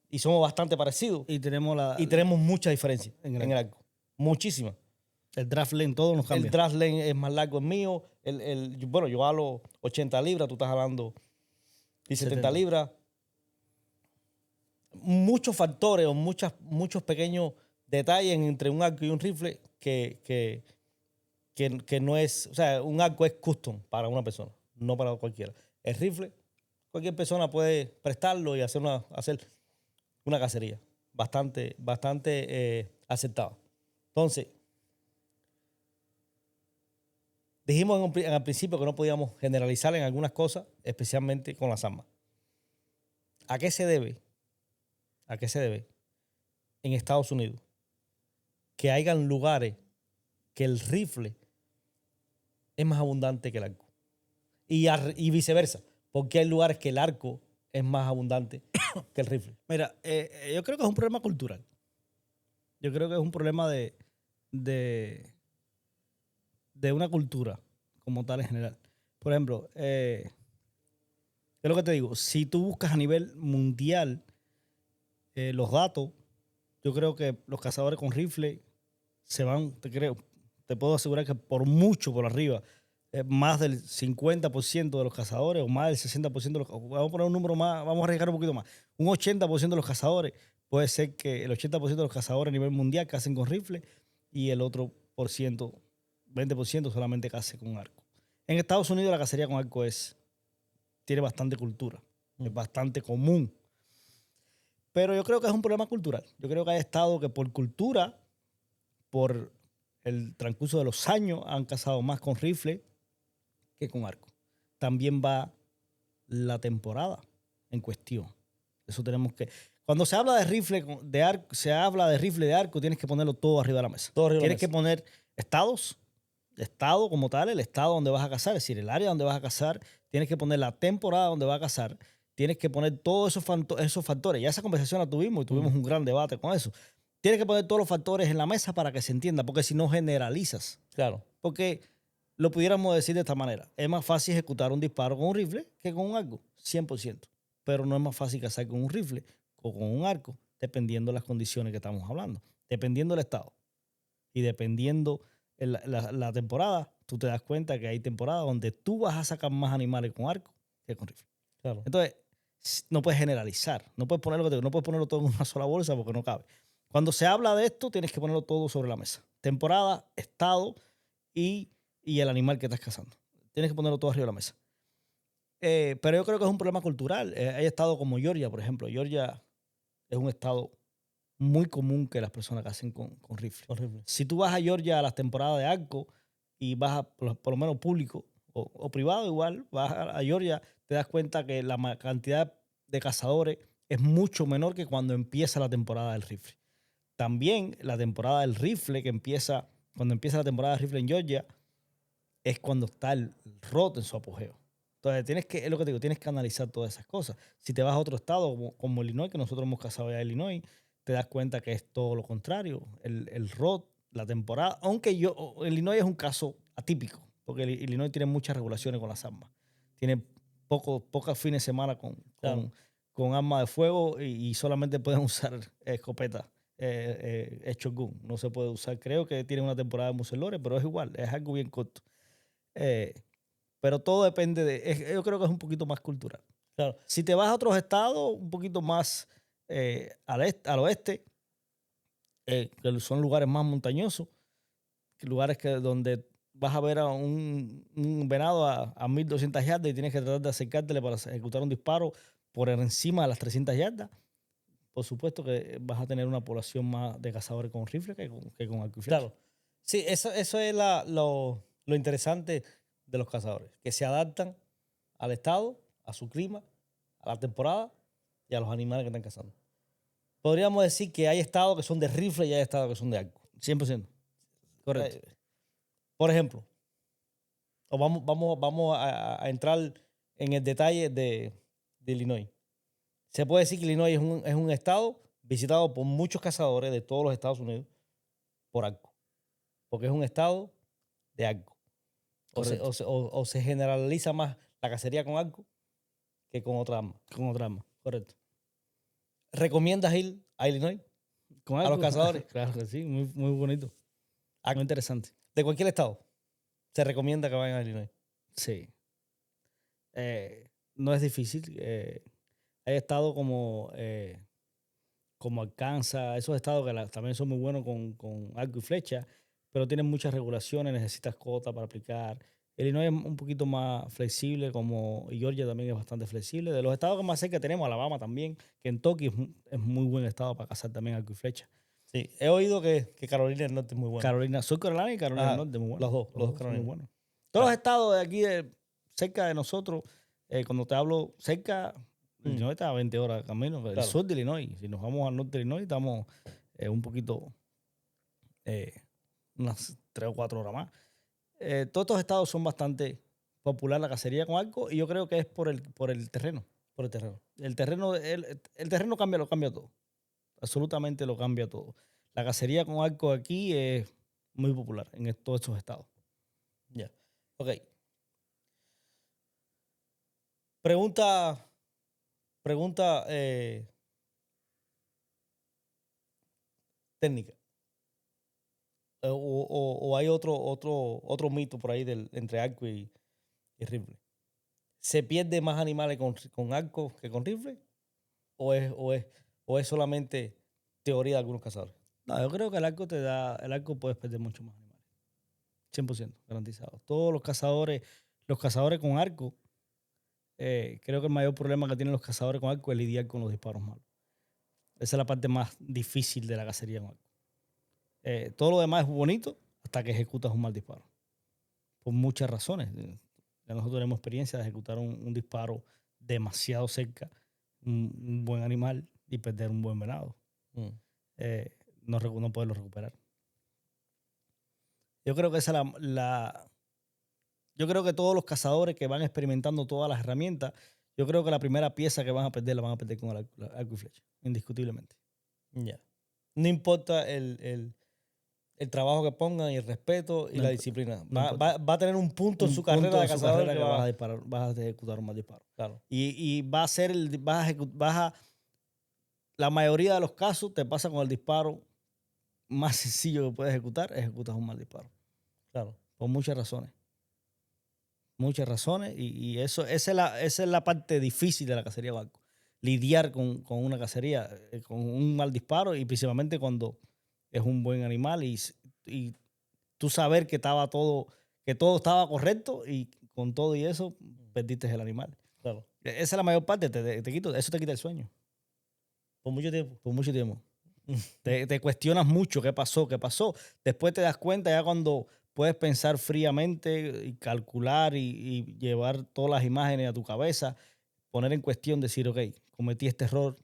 Speaker 2: y somos bastante parecidos.
Speaker 1: Y
Speaker 2: tenemos mucha diferencia en el arco. Muchísima.
Speaker 1: El draft lane, todo nos cambia.
Speaker 2: El draft lane es más largo el mío. Bueno, yo jalo 80 libras, tú estás jalando 70 libras. Muchos factores o muchos pequeños detalles entre un arco y un rifle que no es... O sea, un arco es custom para una persona, no para cualquiera. El rifle, cualquier persona puede prestarlo y hacer una cacería bastante aceptada. Entonces, dijimos al principio que no podíamos generalizar en algunas cosas, especialmente con las armas. ¿A qué se debe en Estados Unidos que hayan lugares que el rifle es más abundante que el arco? Y viceversa, porque hay lugares que el arco es más abundante que el rifle.
Speaker 1: Mira, yo creo que es un problema cultural. Yo creo que es un problema de una cultura como tal en general. Por ejemplo, es lo que te digo, si tú buscas a nivel mundial los datos, yo creo que los cazadores con rifle te puedo asegurar que por mucho por arriba más del 50% de los cazadores o más del 60% de los, vamos a poner un número más, vamos a arriesgar un poquito más, un 80% de los cazadores, puede ser que el 80% de los cazadores a nivel mundial cacen con rifle y el otro por ciento, 20% solamente cace con arco. En Estados Unidos la cacería con arco tiene bastante cultura, es bastante común. Pero yo creo que es un problema cultural. Yo creo que hay estados que por cultura, por el transcurso de los años, han cazado más con rifle que con arco. También va la temporada en cuestión. Eso tenemos que... Cuando se habla de rifle de arco, se habla de rifle de arco, tienes que ponerlo todo arriba de la mesa.
Speaker 2: Todo arriba de la
Speaker 1: Tienes que
Speaker 2: mesa.
Speaker 1: poner estados, estado como tal, el estado donde vas a cazar, es decir, el área donde vas a cazar, tienes que poner la temporada donde vas a cazar, tienes que poner todos esos factores. Ya esa conversación la tuvimos y tuvimos un gran debate con eso. Tienes que poner todos los factores en la mesa para que se entienda, porque si no generalizas.
Speaker 2: Claro.
Speaker 1: Porque lo pudiéramos decir de esta manera. Es más fácil ejecutar un disparo con un rifle que con un arco, 100%. Pero no es más fácil cazar con un rifle o con un arco, dependiendo de las condiciones que estamos hablando, dependiendo del estado. Y dependiendo la temporada, tú te das cuenta que hay temporadas donde tú vas a sacar más animales con arco que con rifle.
Speaker 2: Claro.
Speaker 1: Entonces, no puedes generalizar, no puedes ponerlo todo en una sola bolsa porque no cabe. Cuando se habla de esto, tienes que ponerlo todo sobre la mesa. Temporada, estado y el animal que estás cazando. Tienes que ponerlo todo arriba de la mesa. Pero yo creo que es un problema cultural. Hay estados como Georgia, por ejemplo. Georgia es un estado muy común que las personas cacen con rifle.
Speaker 2: Horrible.
Speaker 1: Si tú vas a Georgia a las temporadas de arco y vas a, por lo menos público o privado igual, vas a Georgia, te das cuenta que la cantidad de cazadores es mucho menor que cuando empieza la temporada del rifle. También la temporada del rifle cuando empieza la temporada del rifle en Georgia, es cuando está el ROT en su apogeo. Entonces, es lo que te digo, tienes que analizar todas esas cosas. Si te vas a otro estado como Illinois, que nosotros hemos cazado ya en Illinois, te das cuenta que es todo lo contrario. El ROT, la temporada, aunque Illinois es un caso atípico, porque Illinois tiene muchas regulaciones con las armas. Tiene pocos fines de semana
Speaker 2: Claro.
Speaker 1: con armas de fuego y solamente pueden usar escopetas. Shotgun. No se puede usar. Creo que tiene una temporada de muselores, pero es igual, es algo bien corto. Eh, pero todo depende yo creo que es un poquito más cultural.
Speaker 2: Claro.
Speaker 1: Si te vas a otros estados, un poquito más al oeste, que son lugares más montañosos, lugares donde vas a ver a un venado a 1200 yardas y tienes que tratar de acercártele para ejecutar un disparo por encima de las 300 yardas. Por supuesto que vas a tener una población más de cazadores con rifle que con arco y flecha.
Speaker 2: Claro. Sí, eso es lo interesante de los cazadores, que se adaptan al estado, a su clima, a la temporada y a los animales que están cazando. Podríamos decir que hay estados que son de rifle y hay estados que son de arco.
Speaker 1: 100%. Correcto.
Speaker 2: Por ejemplo, vamos a entrar en el detalle de Illinois. Se puede decir que Illinois es un estado visitado por muchos cazadores de todos los Estados Unidos por arco, porque es un estado de arco.
Speaker 1: Correcto.
Speaker 2: O se generaliza más la cacería con arco que con otra arma.
Speaker 1: Con otra arma. Correcto.
Speaker 2: ¿Recomiendas ir a Illinois?
Speaker 1: ¿Con
Speaker 2: ¿A los
Speaker 1: arco?
Speaker 2: cazadores?
Speaker 1: Claro que sí, muy, muy bonito. Muy interesante.
Speaker 2: De cualquier estado, se recomienda que vayan a Illinois.
Speaker 1: Sí. No es difícil. Hay estados como Arkansas, esos estados que también son muy buenos con arco y flecha, pero tienen muchas regulaciones, necesitas cuota para aplicar. Illinois es un poquito más flexible, y Georgia también es bastante flexible. De los estados que más cerca tenemos, Alabama también, Kentucky es muy buen estado para cazar también arco y flecha.
Speaker 2: Sí, he oído que Carolina del Norte es muy buena.
Speaker 1: South Carolina y Carolina del Norte, muy buenos.
Speaker 2: Los dos
Speaker 1: son
Speaker 2: Carolinas.
Speaker 1: muy buenos. Todos los estados de aquí, cerca de nosotros, cuando te hablo cerca, Illinois está a 20 horas de camino. El sur de Illinois, si nos vamos al norte de Illinois, estamos un poquito, unas 3 o 4 horas más. Todos estos estados son bastante popular la cacería con arco y yo creo que es por el terreno.
Speaker 2: Por el terreno.
Speaker 1: El terreno lo cambia todo. Absolutamente lo cambia todo. La cacería con arco aquí es muy popular en todos estos estados.
Speaker 2: Ya. Ok. Pregunta técnica. o hay otro mito por ahí entre arco y rifle. ¿Se pierde más animales con arco que con rifle? ¿O es solamente teoría de algunos cazadores?
Speaker 1: No, yo creo que el arco puedes perder mucho más animales. 100% garantizado. Todos los cazadores con arco, creo que el mayor problema que tienen los cazadores con arco es lidiar con los disparos malos. Esa es la parte más difícil de la cacería con arco. Todo lo demás es bonito hasta que ejecutas un mal disparo. Por muchas razones. Ya nosotros tenemos experiencia de ejecutar un disparo demasiado cerca, un buen animal y perder un buen venado. No poderlo recuperar. Yo creo que yo creo que todos los cazadores que van experimentando todas las herramientas, yo creo que la primera pieza que van a perder la van a perder con el arco y flecha, indiscutiblemente.
Speaker 2: Ya. No importa el trabajo que pongan y el respeto y
Speaker 1: No
Speaker 2: la
Speaker 1: imp-
Speaker 2: disciplina.
Speaker 1: no
Speaker 2: Va a tener un punto en
Speaker 1: Un
Speaker 2: su
Speaker 1: punto
Speaker 2: carrera de
Speaker 1: de su
Speaker 2: cazador
Speaker 1: carrera
Speaker 2: que
Speaker 1: que vas
Speaker 2: va.
Speaker 1: a disparar, vas a ejecutar un mal disparo.
Speaker 2: Claro.
Speaker 1: Y va a ser la mayoría de los casos te pasa con el disparo más sencillo que puedes ejecutar, ejecutas un mal disparo.
Speaker 2: Claro.
Speaker 1: Por muchas razones. Muchas razones. Y esa es la parte difícil de la cacería de arco. Lidiar con una cacería, con un mal disparo, y principalmente cuando es un buen animal y tú saber que todo estaba correcto y con todo y eso perdiste el animal.
Speaker 2: Claro.
Speaker 1: Esa es la mayor parte, eso te quita el sueño.
Speaker 2: Por mucho tiempo.
Speaker 1: Por mucho tiempo. Te cuestionas mucho qué pasó. Después te das cuenta ya cuando puedes pensar fríamente y calcular y llevar todas las imágenes a tu cabeza, poner en cuestión, decir, ok, cometí este error.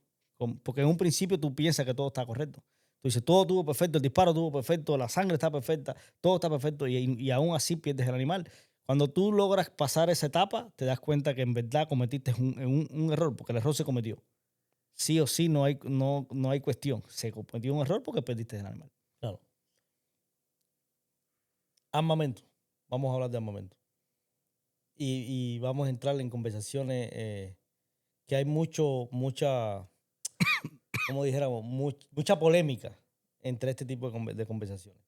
Speaker 1: Porque en un principio tú piensas que todo está correcto. Tú dices, todo estuvo perfecto, el disparo estuvo perfecto, la sangre está perfecta, todo está perfecto y aún así pierdes el animal. Cuando tú logras pasar esa etapa, te das cuenta que en verdad cometiste un error, porque el error se cometió. Sí o sí no hay cuestión. Se cometió un error porque perdiste el animal.
Speaker 2: Claro. Armamento. Vamos a hablar de armamento. Y vamos a entrar en conversaciones que hay mucha, como dijéramos, mucha polémica entre este tipo de conversaciones.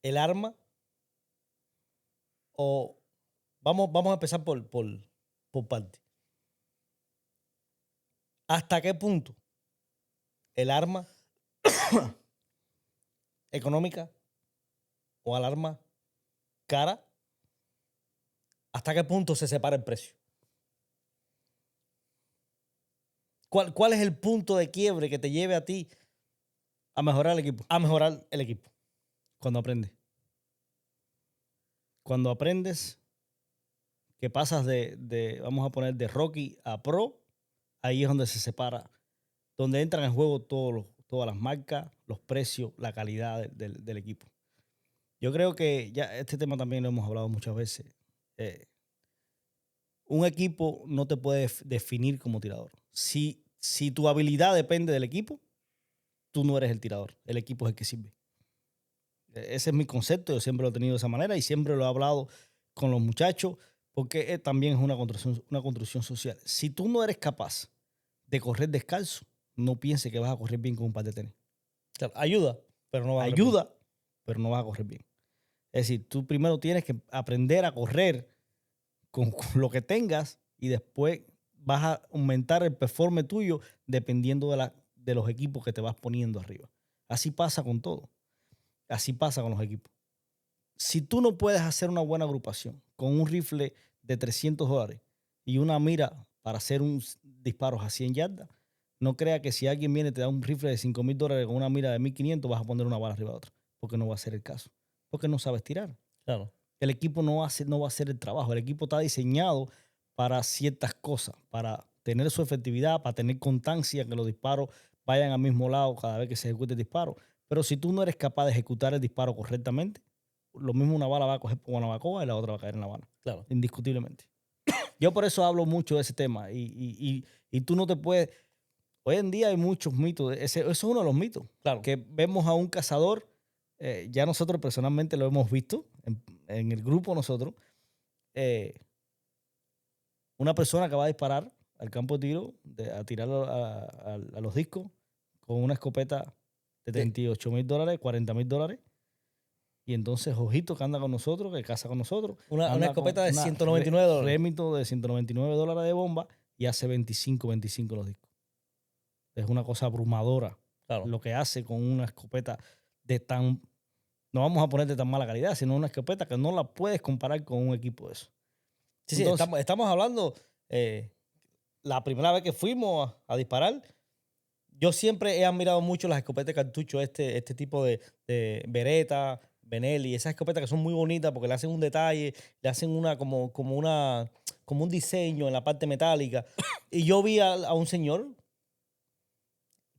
Speaker 2: El arma o vamos a empezar por parte. ¿Hasta qué punto el arma económica o al arma cara, hasta qué punto se separa el precio? ¿Cuál es el punto de quiebre que te lleve a ti
Speaker 1: A mejorar el equipo.
Speaker 2: a mejorar el equipo?
Speaker 1: Cuando aprendes. Cuando aprendes que pasas vamos a poner, de rookie a pro, ahí es donde se separa, donde entran en juego todas las marcas, los precios, la calidad del equipo. Yo creo que ya este tema también lo hemos hablado muchas veces. Un equipo no te puede definir como tirador. Si tu habilidad depende del equipo, tú no eres el tirador. El equipo es el que sirve. Ese es mi concepto. Yo siempre lo he tenido de esa manera y siempre lo he hablado con los muchachos porque también es una construcción social. Si tú no eres capaz de correr descalzo, no pienses que vas a correr bien con un par de tenis.
Speaker 2: Claro, ayuda, pero no va a
Speaker 1: Ayuda, pero no vas a correr bien. Es decir, tú primero tienes que aprender a correr con lo que tengas y después vas a aumentar el performance tuyo dependiendo de los equipos que te vas poniendo arriba. Así pasa con todo. Así pasa con los equipos. Si tú no puedes hacer una buena agrupación con un rifle de $300 y una mira para hacer un disparos a 100 yardas, no crea que si alguien viene y te da un rifle de $5,000 con una mira de 1,500 vas a poner una bala arriba de otra, porque no va a ser el caso, porque no sabes tirar.
Speaker 2: Claro.
Speaker 1: El equipo no va a hacer el trabajo. El equipo está diseñado para ciertas cosas, para tener su efectividad, para tener constancia, que los disparos vayan al mismo lado cada vez que se ejecute el disparo. Pero si tú no eres capaz de ejecutar el disparo correctamente, lo mismo una bala va a coger por una bacoa y la otra va a caer en la bala.
Speaker 2: Claro.
Speaker 1: Indiscutiblemente. Yo por eso hablo mucho de ese tema. Y tú no te puedes... Hoy en día hay muchos mitos. Eso es uno de los mitos.
Speaker 2: Claro.
Speaker 1: Que vemos a un cazador, ya nosotros personalmente lo hemos visto en el grupo nosotros, una persona que va a disparar al campo de tiro, a tirar a los discos con una escopeta de $38,000, $40,000. Y entonces Ojito, que anda con nosotros, que casa con nosotros.
Speaker 2: Una
Speaker 1: anda
Speaker 2: escopeta
Speaker 1: con
Speaker 2: de
Speaker 1: una
Speaker 2: $199.
Speaker 1: Remington de $199 de bomba y hace 25 los discos. Es una cosa abrumadora
Speaker 2: Claro.
Speaker 1: lo que hace con una escopeta de tan, no vamos a poner de tan mala calidad, sino una escopeta que no la puedes comparar con un equipo de eso.
Speaker 2: Sí,
Speaker 1: Entonces,
Speaker 2: estamos hablando, la primera vez que fuimos a disparar, yo siempre he admirado mucho las escopetas de cartucho, este tipo de Beretta, Benelli, esas escopetas que son muy bonitas porque le hacen un detalle, le hacen una como un diseño en la parte metálica. Y yo vi a un señor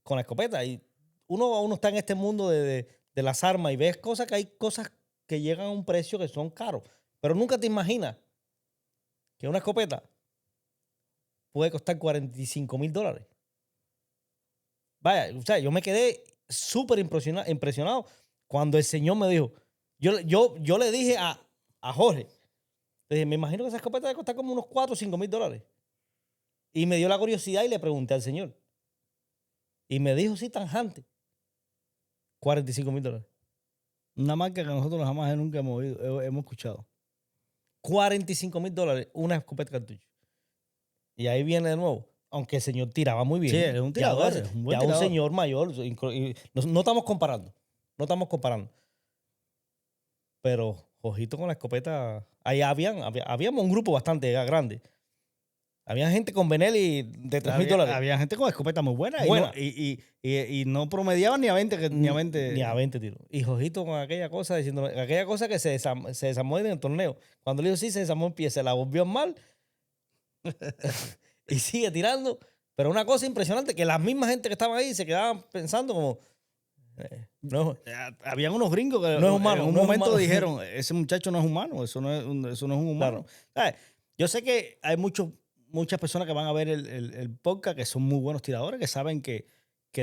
Speaker 2: con la escopeta y uno está en este mundo de las armas y ves cosas que hay cosas que llegan a un precio que son caros, pero nunca te imaginas que una escopeta puede costar $45,000. Vaya, o sea, yo me quedé súper impresionado cuando el señor me dijo, yo le dije a Jorge, le dije, me imagino que esa escopeta debe costar como unos $4 o $5,000. Y me dio la curiosidad y le pregunté al señor. Y me dijo, sí, tanjante, $45,000.
Speaker 1: una marca que nosotros jamás nunca hemos escuchado.
Speaker 2: $45,000 una escopeta de cartucho. Y ahí viene de nuevo. Aunque el señor tiraba muy bien.
Speaker 1: Sí, es un tirador, es un buen
Speaker 2: ya un
Speaker 1: tirador.
Speaker 2: señor mayor. Y no estamos comparando. No estamos comparando. Pero, ojito con la escopeta. Ahí habíamos un grupo bastante grande. Había gente con Benelli de $3,000.
Speaker 1: Había gente con escopeta muy buena,
Speaker 2: Buena.
Speaker 1: Y no promediaban ni a 20. Ni a 20.
Speaker 2: Ni a 20 tiros. Y ojito con aquella cosa, diciendo, aquella cosa que se desarmó en el torneo. Cuando le dijo sí, se desarmó en pie, se la volvió mal. Y sigue tirando. Pero una cosa impresionante, que la misma gente que estaba ahí se quedaban pensando como... no,
Speaker 1: Habían unos gringos que
Speaker 2: no es humano,
Speaker 1: en un
Speaker 2: no es
Speaker 1: momento
Speaker 2: humano.
Speaker 1: dijeron, ese muchacho no es humano, eso no es un humano. ¿Sabes? Yo sé que hay muchas personas que van a ver el podcast que son muy buenos tiradores, que saben que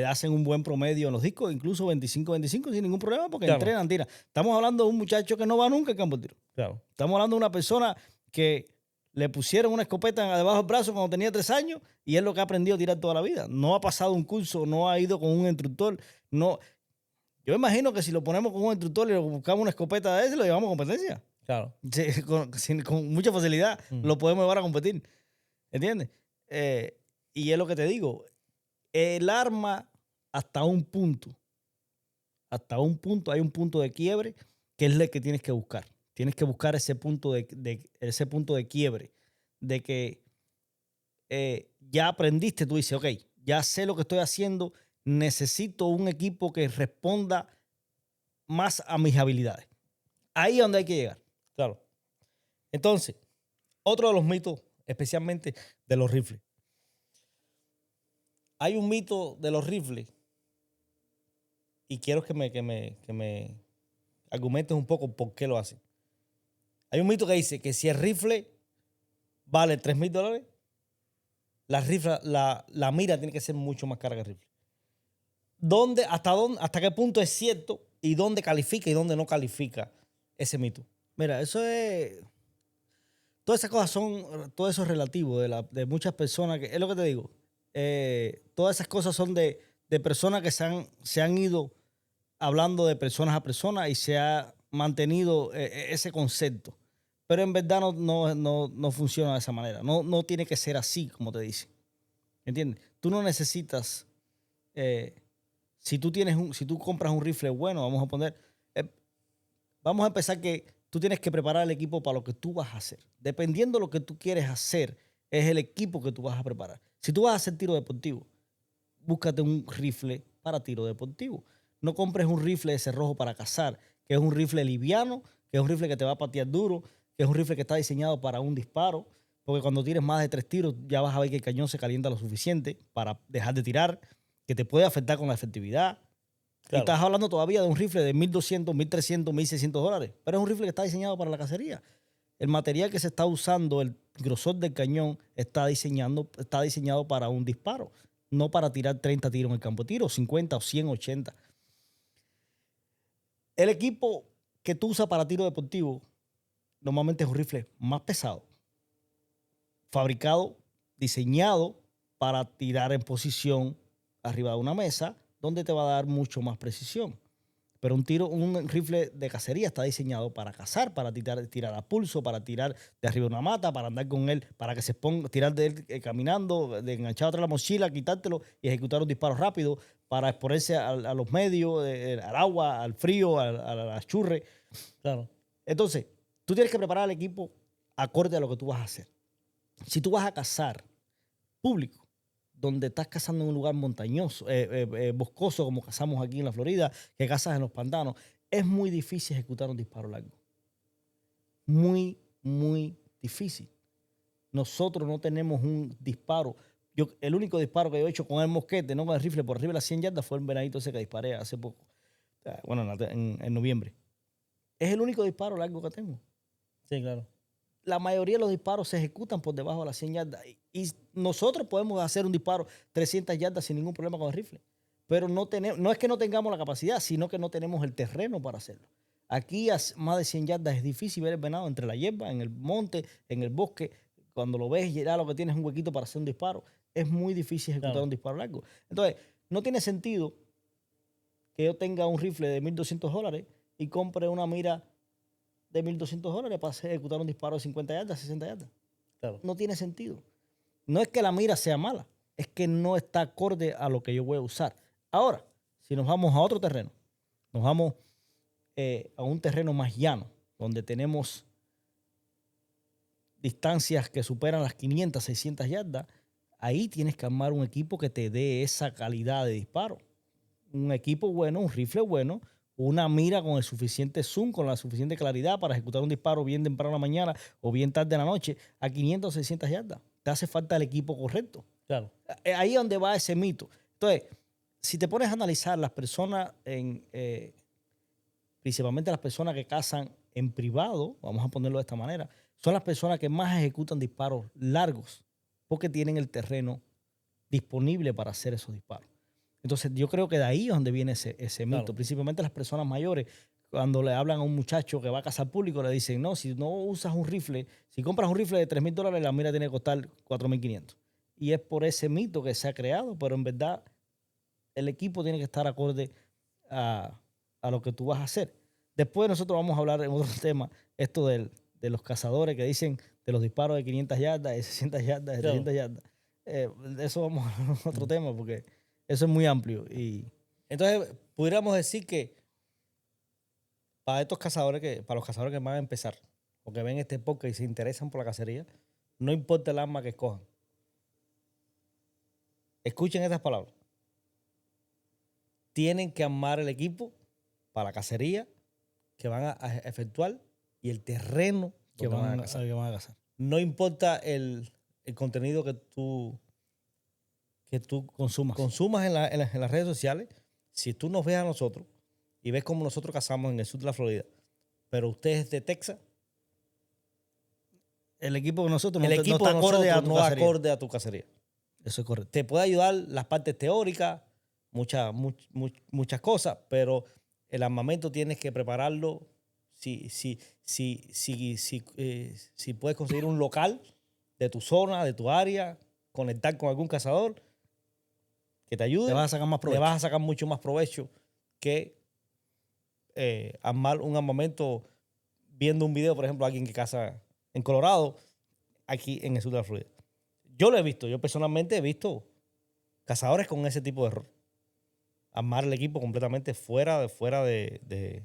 Speaker 1: hacen un buen promedio en los discos, incluso 25-25 sin ningún problema, porque
Speaker 2: Claro.
Speaker 1: entrenan, tiran. Estamos hablando de un muchacho que no va nunca al campo de tiro.
Speaker 2: Claro.
Speaker 1: Estamos hablando de una persona que le pusieron una escopeta debajo del brazo cuando tenía 3 años y es lo que ha aprendido a tirar toda la vida. No ha pasado un curso, no ha ido con un instructor. No. Yo imagino que si lo ponemos con un instructor y le buscamos una escopeta de ese, lo llevamos a competencia.
Speaker 2: Claro.
Speaker 1: Sí, con mucha facilidad lo podemos llevar a competir. ¿Entiendes? Y es lo que te digo. El arma hasta un punto hay un punto de quiebre que es el que tienes que buscar. Tienes que buscar ese punto de quiebre, de que ya aprendiste, tú dices, ok, ya sé lo que estoy haciendo, necesito un equipo que responda más a mis habilidades. Ahí es donde hay que llegar.
Speaker 2: Claro. Entonces, otro de los mitos, especialmente de los rifles. Hay un mito de los rifles y quiero que me argumentes un poco por qué lo hacen. Hay un mito que dice que si el rifle vale $3,000, la mira tiene que ser mucho más cara que el rifle. ¿Hasta qué punto es cierto y dónde califica y dónde no califica ese mito?
Speaker 1: Mira, eso es... Todas esas cosas todo eso es relativo de muchas personas. Es lo que te digo. Todas esas cosas son de personas que se han ido hablando de personas a personas y se ha mantenido ese concepto. Pero en verdad no funciona de esa manera. No tiene que ser así, como te dice. ¿Entiendes? Tú no necesitas... si tú compras un rifle bueno, vamos a empezar que tú tienes que preparar el equipo para lo que tú vas a hacer. Dependiendo de lo que tú quieres hacer, es el equipo que tú vas a preparar. Si tú vas a hacer tiro deportivo, búscate un rifle para tiro deportivo. No compres un rifle de cerrojo para cazar, que es un rifle liviano, que es un rifle que te va a patear duro, que es un rifle que está diseñado para un disparo, porque cuando tires más de 3 tiros ya vas a ver que el cañón se calienta lo suficiente para dejar de tirar, que te puede afectar con la efectividad. Claro. Y estás hablando todavía de un rifle de $1,200, $1,300, $1,600, pero es un rifle que está diseñado para la cacería. El material que se está usando, el grosor del cañón, está diseñado para un disparo, no para tirar 30 tiros en el campo de tiro, 50 o 100, 80. El equipo que tú usas para tiro deportivo normalmente es un rifle más pesado, fabricado, diseñado para tirar en posición arriba de una mesa, donde te va a dar mucho más precisión. Pero un rifle de cacería está diseñado para cazar, para tirar a pulso, para tirar de arriba de una mata, para andar con él, para que se ponga, tirar de él caminando, de enganchado atrás de la mochila, quitártelo y ejecutar un disparo rápido, para exponerse a los medios, al agua, al frío, a la churre.
Speaker 2: Claro.
Speaker 1: Entonces, tú tienes que preparar al equipo acorde a lo que tú vas a hacer. Si tú vas a cazar público, donde estás cazando en un lugar montañoso, boscoso, como cazamos aquí en la Florida, que cazas en los pantanos, es muy difícil ejecutar un disparo largo. Muy, muy difícil. Nosotros no tenemos un disparo. El único disparo que yo he hecho con el mosquete, no con el rifle, por arriba de las 100 yardas, fue el venadito ese que disparé hace poco. Bueno, en noviembre. Es el único disparo largo que tengo.
Speaker 2: Sí, claro.
Speaker 1: La mayoría de los disparos se ejecutan por debajo de las 100 yardas. Y nosotros podemos hacer un disparo 300 yardas sin ningún problema con el rifle. Pero no es que no tengamos la capacidad, sino que no tenemos el terreno para hacerlo. Aquí a más de 100 yardas es difícil ver el venado entre la hierba, en el monte, en el bosque. Cuando lo ves, ya lo que tienes es un huequito para hacer un disparo. Es muy difícil ejecutar
Speaker 2: Claro.
Speaker 1: un disparo largo. Entonces, no tiene sentido que yo tenga un rifle de $1,200 y compre una mira de $1,200 para ejecutar un disparo de 50 yardas, 60 yardas.
Speaker 2: Claro.
Speaker 1: No tiene sentido. No es que la mira sea mala, es que no está acorde a lo que yo voy a usar. Ahora, si nos vamos a otro terreno, nos vamos a un terreno más llano, donde tenemos distancias que superan las 500, 600 yardas, ahí tienes que armar un equipo que te dé esa calidad de disparo. Un equipo bueno, un rifle bueno, una mira con el suficiente zoom, con la suficiente claridad para ejecutar un disparo bien temprano en la mañana o bien tarde en la noche a 500 o 600 yardas. Te hace falta el equipo correcto.
Speaker 2: Claro.
Speaker 1: Ahí es donde va ese mito. Entonces, si te pones a analizar las personas, principalmente las personas que cazan en privado, vamos a ponerlo de esta manera, son las personas que más ejecutan disparos largos porque tienen el terreno disponible para hacer esos disparos. Entonces, yo creo que de ahí es donde viene ese mito.
Speaker 2: Claro.
Speaker 1: Principalmente las personas mayores, cuando le hablan a un muchacho que va a cazar público, le dicen, no, si no usas un rifle, si compras un rifle de $3,000, la mira tiene que costar 4,500. Y es por ese mito que se ha creado, pero en verdad el equipo tiene que estar acorde a lo que tú vas a hacer. Después nosotros vamos a hablar en otro tema, esto de los cazadores que dicen de los disparos de 500 yardas, de 600 yardas, de 300 yardas. De eso vamos a hablar en otro tema porque eso es muy amplio. Y
Speaker 2: Entonces, pudiéramos decir que para los cazadores que van a empezar o que ven este podcast y se interesan por la cacería, no importa el arma que escojan. Escuchen estas palabras. Tienen que armar el equipo para la cacería que van a efectuar y el terreno
Speaker 1: que
Speaker 2: donde
Speaker 1: van
Speaker 2: a cazar.
Speaker 1: a cazar.
Speaker 2: No importa el contenido que tú consumas en las redes sociales. Si tú nos ves a nosotros y ves cómo nosotros cazamos en el sur de la Florida, pero usted es de Texas,
Speaker 1: El equipo de nosotros
Speaker 2: el equipo
Speaker 1: está
Speaker 2: de nosotros
Speaker 1: acorde a tu
Speaker 2: no
Speaker 1: cacería.
Speaker 2: acorde a tu cacería.
Speaker 1: Eso es correcto.
Speaker 2: Te puede ayudar las partes teóricas, muchas cosas, pero el armamento tienes que prepararlo. Si puedes conseguir un local de tu zona, de tu área, conectar con algún cazador que te ayude,
Speaker 1: Te vas a sacar más provecho.
Speaker 2: le vas a sacar mucho más provecho que armar un armamento viendo un video, por ejemplo, alguien que caza en Colorado, aquí en el sur de la Florida. Yo lo he visto, yo personalmente he visto cazadores con ese tipo de error. Armar el equipo completamente fuera de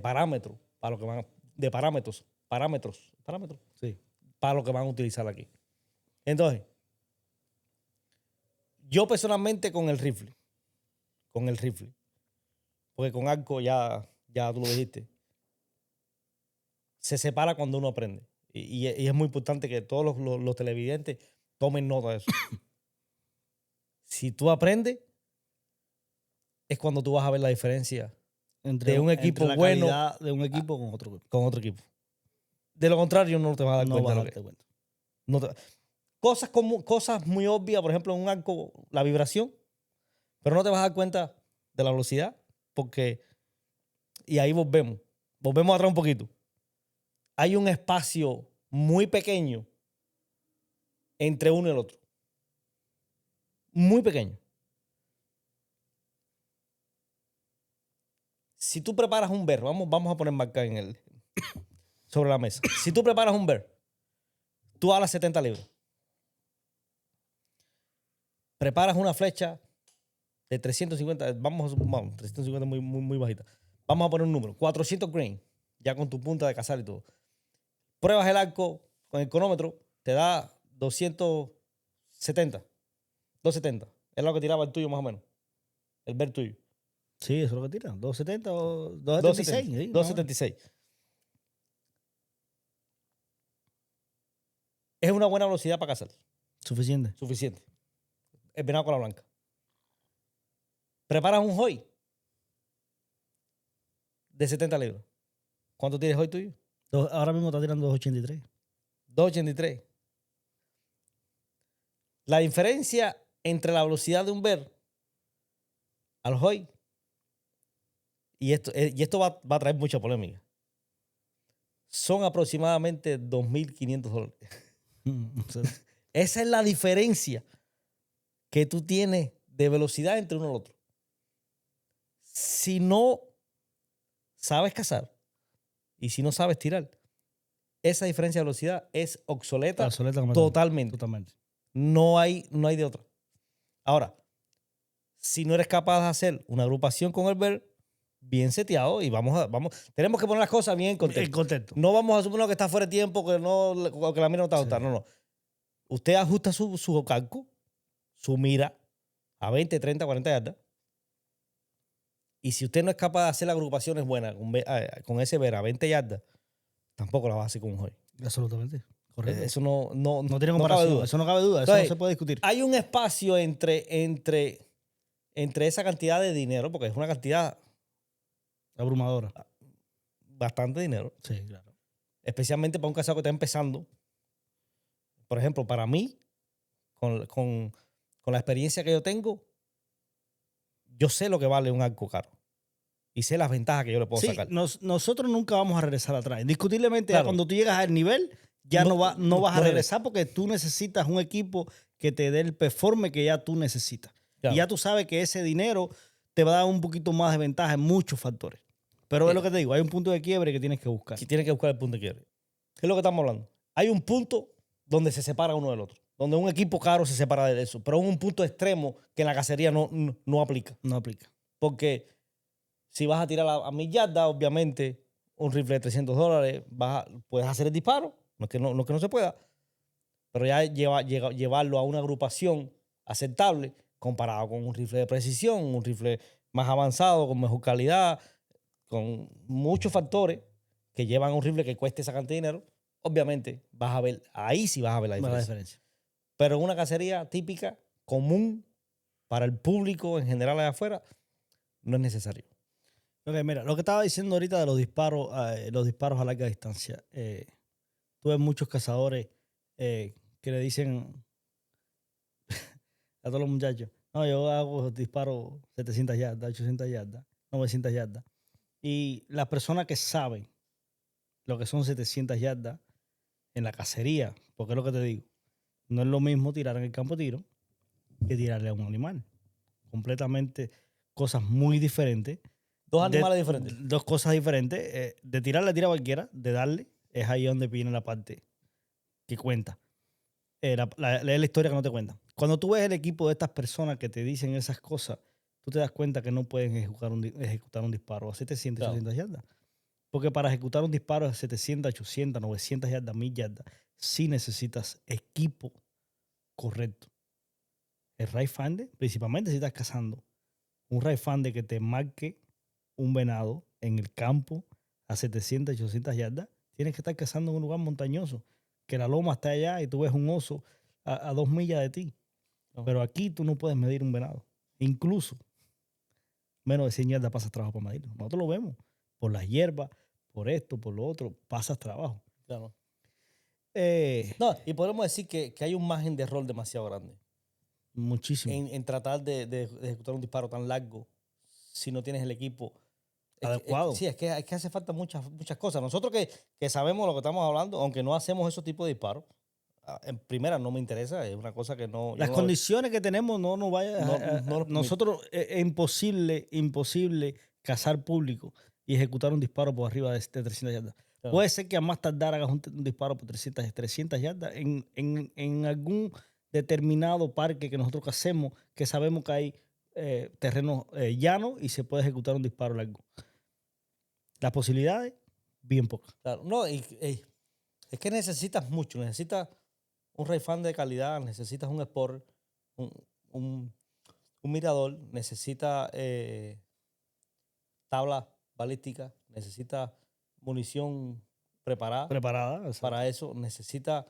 Speaker 2: parámetros, para lo que van, de parámetros,
Speaker 1: Sí.
Speaker 2: para lo que van a utilizar aquí. Entonces, yo personalmente con el rifle, porque con arco ya tú lo dijiste, se separa cuando uno aprende. Y es muy importante que todos los televidentes tomen nota de eso. Si tú aprendes, es cuando tú vas a ver la diferencia de un equipo
Speaker 1: la
Speaker 2: bueno
Speaker 1: calidad de un equipo con otro equipo.
Speaker 2: con otro equipo. De lo contrario, no te vas a dar
Speaker 1: No
Speaker 2: cuenta.
Speaker 1: vas a
Speaker 2: de lo
Speaker 1: darte
Speaker 2: que-
Speaker 1: cuenta.
Speaker 2: no te- cosas muy obvias, por ejemplo, en un arco, la vibración, pero no te vas a dar cuenta de la velocidad, porque, y ahí volvemos atrás un poquito. Hay un espacio muy pequeño entre uno y el otro. Muy pequeño. si tú preparas un bear, vamos a poner marca sobre la mesa. Si tú preparas un bear, tú alas 70 libras. Preparas una flecha de 350, vamos 350 muy bajita. Vamos a poner un número, 400 grain, ya con tu punta de cazar y todo. Pruebas el arco con el cronómetro, te da 270. Es lo que tiraba el tuyo más o menos. El bear tuyo.
Speaker 1: Sí, eso es lo que tira. 270 o 276.
Speaker 2: 270,
Speaker 1: Sí,
Speaker 2: 276. Es una buena velocidad para cazar.
Speaker 1: suficiente.
Speaker 2: Suficiente. El venado con la blanca. Preparas un hoy de 70 libras. ¿Cuánto tienes hoy tuyo?
Speaker 1: Ahora mismo está tirando 283.
Speaker 2: 283. La diferencia entre la velocidad de un bear al hoy, y esto va a traer mucha polémica, son aproximadamente $2,500. Esa es la diferencia que tú tienes de velocidad entre uno y el otro. Si no sabes cazar y si no sabes tirar, esa diferencia de velocidad es obsoleta, totalmente. No hay de otra. Ahora, si no eres capaz de hacer una agrupación con el bear bien seteado y tenemos que poner las cosas bien en contexto. No vamos a suponer que está fuera de tiempo, que la mira no está ajustada. No. Usted ajusta su calco, su mira a 20, 30, 40 yardas. Y si usted no es capaz de hacer las agrupaciones buenas con ese bear a 20 yardas, tampoco la va a hacer con un hoy.
Speaker 1: Absolutamente. Correcto.
Speaker 2: Eso no
Speaker 1: tiene comparación. Eso no cabe duda. Entonces, eso no se puede discutir.
Speaker 2: Hay un espacio entre esa cantidad de dinero, porque es una cantidad
Speaker 1: abrumadora.
Speaker 2: Bastante dinero.
Speaker 1: Sí, claro.
Speaker 2: Especialmente para un cazador que está empezando. Por ejemplo, para mí, con la experiencia que yo tengo, yo sé lo que vale un arco caro. Y sé las ventajas que yo le puedo sacar.
Speaker 1: Nosotros nunca vamos a regresar atrás. Indiscutiblemente, ya cuando tú llegas al nivel, ya no vas a regresar porque tú necesitas un equipo que te dé el performance que ya tú necesitas. Claro. Y ya tú sabes que ese dinero te va a dar un poquito más de ventaja en muchos factores. Pero es lo que te digo, hay un punto de quiebre que tienes que buscar.
Speaker 2: Tienes que buscar el punto de quiebre. ¿Qué es lo que estamos hablando? Hay un punto donde se separa uno del otro. Donde un equipo caro se separa de eso. Pero un punto extremo que en la cacería no aplica.
Speaker 1: No aplica.
Speaker 2: Porque si vas a tirar a 1,000 yardas, obviamente, un rifle de $300, puedes hacer el disparo. No es que no se pueda. Pero ya llevarlo a una agrupación aceptable comparado con un rifle de precisión, un rifle más avanzado, con mejor calidad, con muchos factores que llevan a un rifle que cueste esa cantidad de dinero, obviamente ahí sí vas a ver la diferencia. Pero en una cacería típica, común, para el público en general allá afuera, no es necesario.
Speaker 1: Ok, mira, lo que estaba diciendo ahorita de los disparos a larga distancia. Tú ves muchos cazadores que le dicen a todos los muchachos, no, yo hago disparos 700 yardas, 800 yardas, 900 yardas. Y las personas que saben lo que son 700 yardas en la cacería, porque es lo que te digo, no es lo mismo tirar en el campo de tiro que tirarle a un animal. Completamente cosas muy diferentes.
Speaker 2: Dos animales diferentes.
Speaker 1: Dos cosas diferentes. De tirarle tira a cualquiera, de darle, es ahí donde viene la parte que cuenta. La historia que no te cuenta. Cuando tú ves el equipo de estas personas que te dicen esas cosas, tú te das cuenta que no pueden ejecutar un disparo a 700, 800 yardas. Porque para ejecutar un disparo a 700, 800, 900 yardas, 1000 yardas, sí necesitas equipo correcto. El right finder, principalmente si estás cazando, un right finder que te marque un venado en el campo a 700, 800 yardas, tienes que estar cazando en un lugar montañoso, que la loma está allá y tú ves un oso a 2 millas de ti. Pero aquí tú no puedes medir un venado. Incluso menos de 100 yardas pasas trabajo para medirlo. Nosotros lo vemos por las hierbas, por esto, por lo otro, pasas trabajo.
Speaker 2: Claro. Y podemos decir que hay un margen de error demasiado grande.
Speaker 1: Muchísimo.
Speaker 2: En tratar de ejecutar un disparo tan largo si no tienes el equipo
Speaker 1: adecuado.
Speaker 2: Es que hace falta muchas cosas. Nosotros que sabemos lo que estamos hablando, aunque no hacemos esos tipos de disparos, en primera no me interesa, es una cosa que no...
Speaker 1: Las condiciones que tenemos no vaya... nosotros es imposible cazar público y ejecutar un disparo por arriba de 300 yardas.
Speaker 2: Claro.
Speaker 1: Puede ser que a más tardar hagas un disparo por 300 yardas en algún determinado parque que nosotros hacemos, que sabemos que hay terreno llano y se puede ejecutar un disparo largo. Las posibilidades, bien pocas.
Speaker 2: Claro. No, es que necesitas mucho. Necesitas un ray fan de calidad, necesitas un sport, un, un mirador, necesitas tabla balística, necesitas munición preparada
Speaker 1: Preparada.
Speaker 2: para eso, necesitas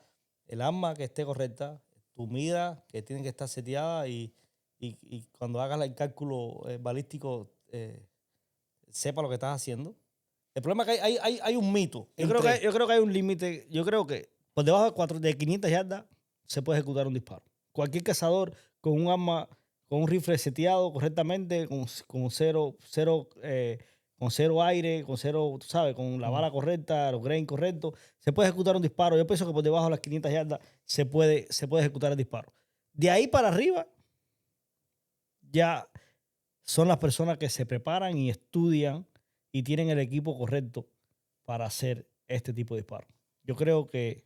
Speaker 2: el arma que esté correcta, tu mira que tiene que estar seteada y cuando hagas el cálculo balístico sepa lo que estás haciendo. El problema es que hay un mito.
Speaker 1: Yo creo que hay un límite. Yo creo que por debajo de 500 yardas se puede ejecutar un disparo. Cualquier cazador con un arma, con un rifle seteado correctamente, con cero aire, con cero, tú sabes, con la bala correcta, los grain correctos, se puede ejecutar un disparo. Yo pienso que por debajo de las 500 yardas se puede ejecutar el disparo. De ahí para arriba, ya son las personas que se preparan y estudian y tienen el equipo correcto para hacer este tipo de disparo. Yo creo que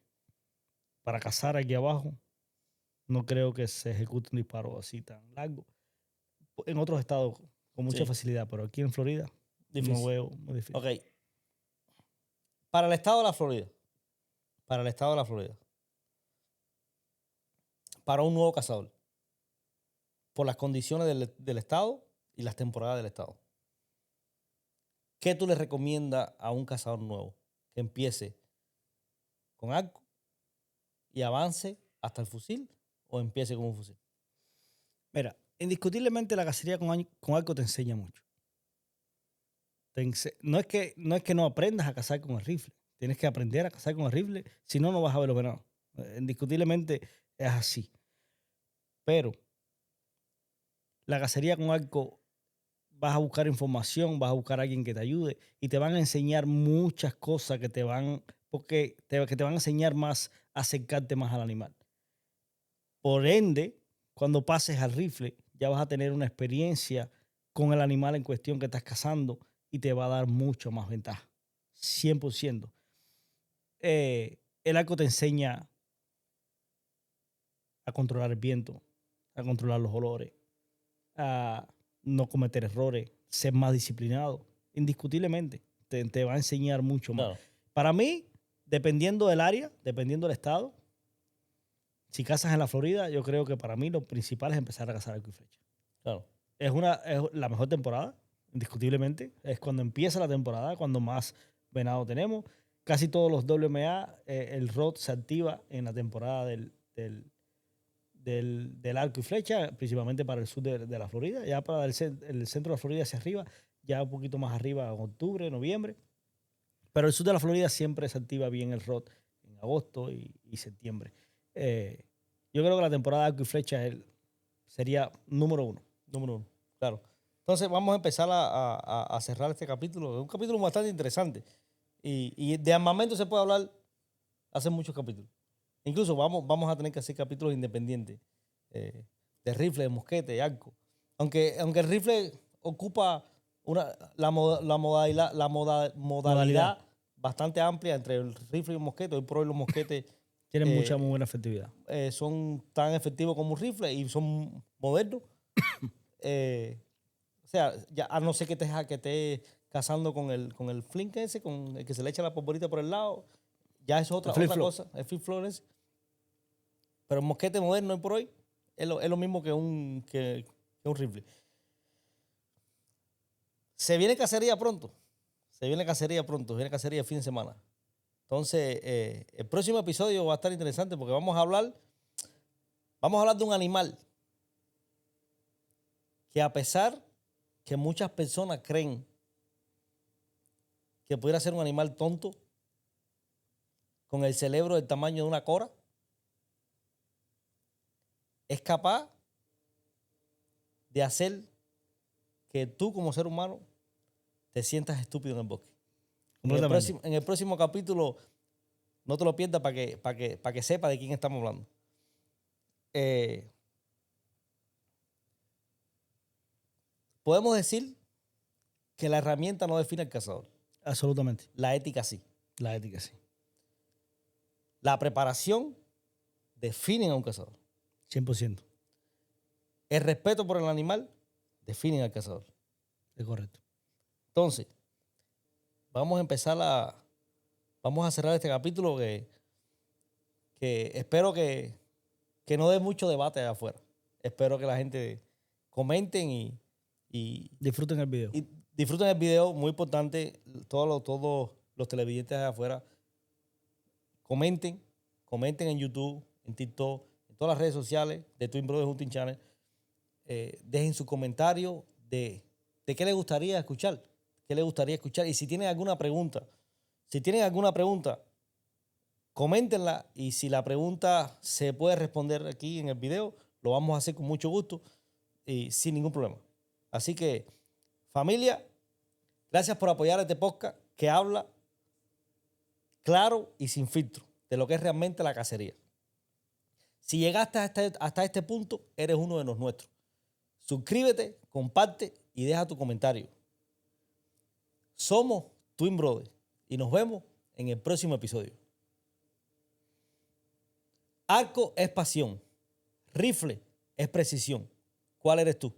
Speaker 1: para cazar aquí abajo, no creo que se ejecute un disparo así tan largo. En otros estados con mucha facilidad, pero aquí en Florida
Speaker 2: Difícil.
Speaker 1: no veo muy difícil.
Speaker 2: Ok. Para el estado de la Florida, para un nuevo cazador, por las condiciones del estado y las temporadas del estado, ¿qué tú le recomiendas a un cazador nuevo que empiece con arco y avance hasta el fusil o empiece con un fusil?
Speaker 1: Mira, indiscutiblemente la cacería con arco te enseña mucho. No es que no aprendas a cazar con el rifle. Tienes que aprender a cazar con el rifle, si no, no vas a ver los venados. Indiscutiblemente es así. Pero la cacería con arco, vas a buscar información, vas a buscar a alguien que te ayude y te van a enseñar muchas cosas que te van a enseñar más, a acercarte más al animal. Por ende, cuando pases al rifle, ya vas a tener una experiencia con el animal en cuestión que estás cazando y te va a dar mucho más ventaja. 100%. El arco te enseña a controlar el viento, a controlar los olores, a no cometer errores, ser más disciplinado. Indiscutiblemente, te va a enseñar mucho más.
Speaker 2: Claro.
Speaker 1: Para mí, dependiendo del área, dependiendo del estado, si cazas en la Florida, yo creo que para mí lo principal es empezar a cazar arco y flecha.
Speaker 2: Claro.
Speaker 1: Es la mejor temporada, indiscutiblemente. Es cuando empieza la temporada, cuando más venado tenemos. Casi todos los WMA, el ROT se activa en la temporada del arco y flecha, principalmente para el sur de la Florida. Ya para el centro de la Florida hacia arriba, ya un poquito más arriba en octubre, noviembre. Pero el sur de la Florida siempre se activa bien el ROT en agosto y septiembre. Yo creo que la temporada de arco y flecha sería número uno.
Speaker 2: Claro. Entonces vamos a empezar a cerrar este capítulo. Es un capítulo bastante interesante. Y de armamento se puede hablar hace muchos capítulos. Incluso vamos a tener que hacer capítulos independientes de rifle, de mosquete, de arco. Aunque el rifle ocupa la modalidad bastante amplia entre el rifle y el mosquete. Hoy por hoy los mosquetes
Speaker 1: Tienen muy buena efectividad.
Speaker 2: son tan efectivos como un rifle y son modernos. O sea, ya, a no ser que estés cazando con el flink ese, con el que se le echa la polvorita por el lado, ya es otra cosa, el flip flop ese. Pero el mosquete moderno hoy por hoy es lo mismo que un rifle. Se viene cacería pronto. Se viene cacería el fin de semana. Entonces, el próximo episodio va a estar interesante porque vamos a hablar de un animal que, a pesar que muchas personas creen que pudiera ser un animal tonto, con el cerebro del tamaño de una cora, es capaz de hacer que tú como ser humano te sientas estúpido en el bosque. En el próximo capítulo, no te lo pierdas para que sepas de quién estamos hablando. Podemos decir que la herramienta no define al cazador.
Speaker 1: Absolutamente.
Speaker 2: La ética sí.
Speaker 1: La ética, sí.
Speaker 2: La preparación define a un cazador.
Speaker 1: 100%.
Speaker 2: El respeto por el animal define al cazador.
Speaker 1: Es correcto.
Speaker 2: Entonces, vamos a cerrar este capítulo que espero que no dé mucho debate allá afuera. Espero que la gente comenten y
Speaker 1: Disfruten el video.
Speaker 2: disfruten el video. Muy importante, todos los televidentes allá afuera, comenten en YouTube, en TikTok, en todas las redes sociales de Twin Brothers Hunting Channel. Dejen su comentario de qué les gustaría escuchar. ¿Qué les gustaría escuchar? Y si tienen alguna pregunta, coméntenla. Y si la pregunta se puede responder aquí en el video, lo vamos a hacer con mucho gusto y sin ningún problema. Así que, familia, gracias por apoyar este podcast que habla claro y sin filtro de lo que es realmente la cacería. Si llegaste hasta este punto, eres uno de los nuestros. Suscríbete, comparte y deja tu comentario. Somos Twin Brothers y nos vemos en el próximo episodio. Arco es pasión, rifle es precisión. ¿Cuál eres tú?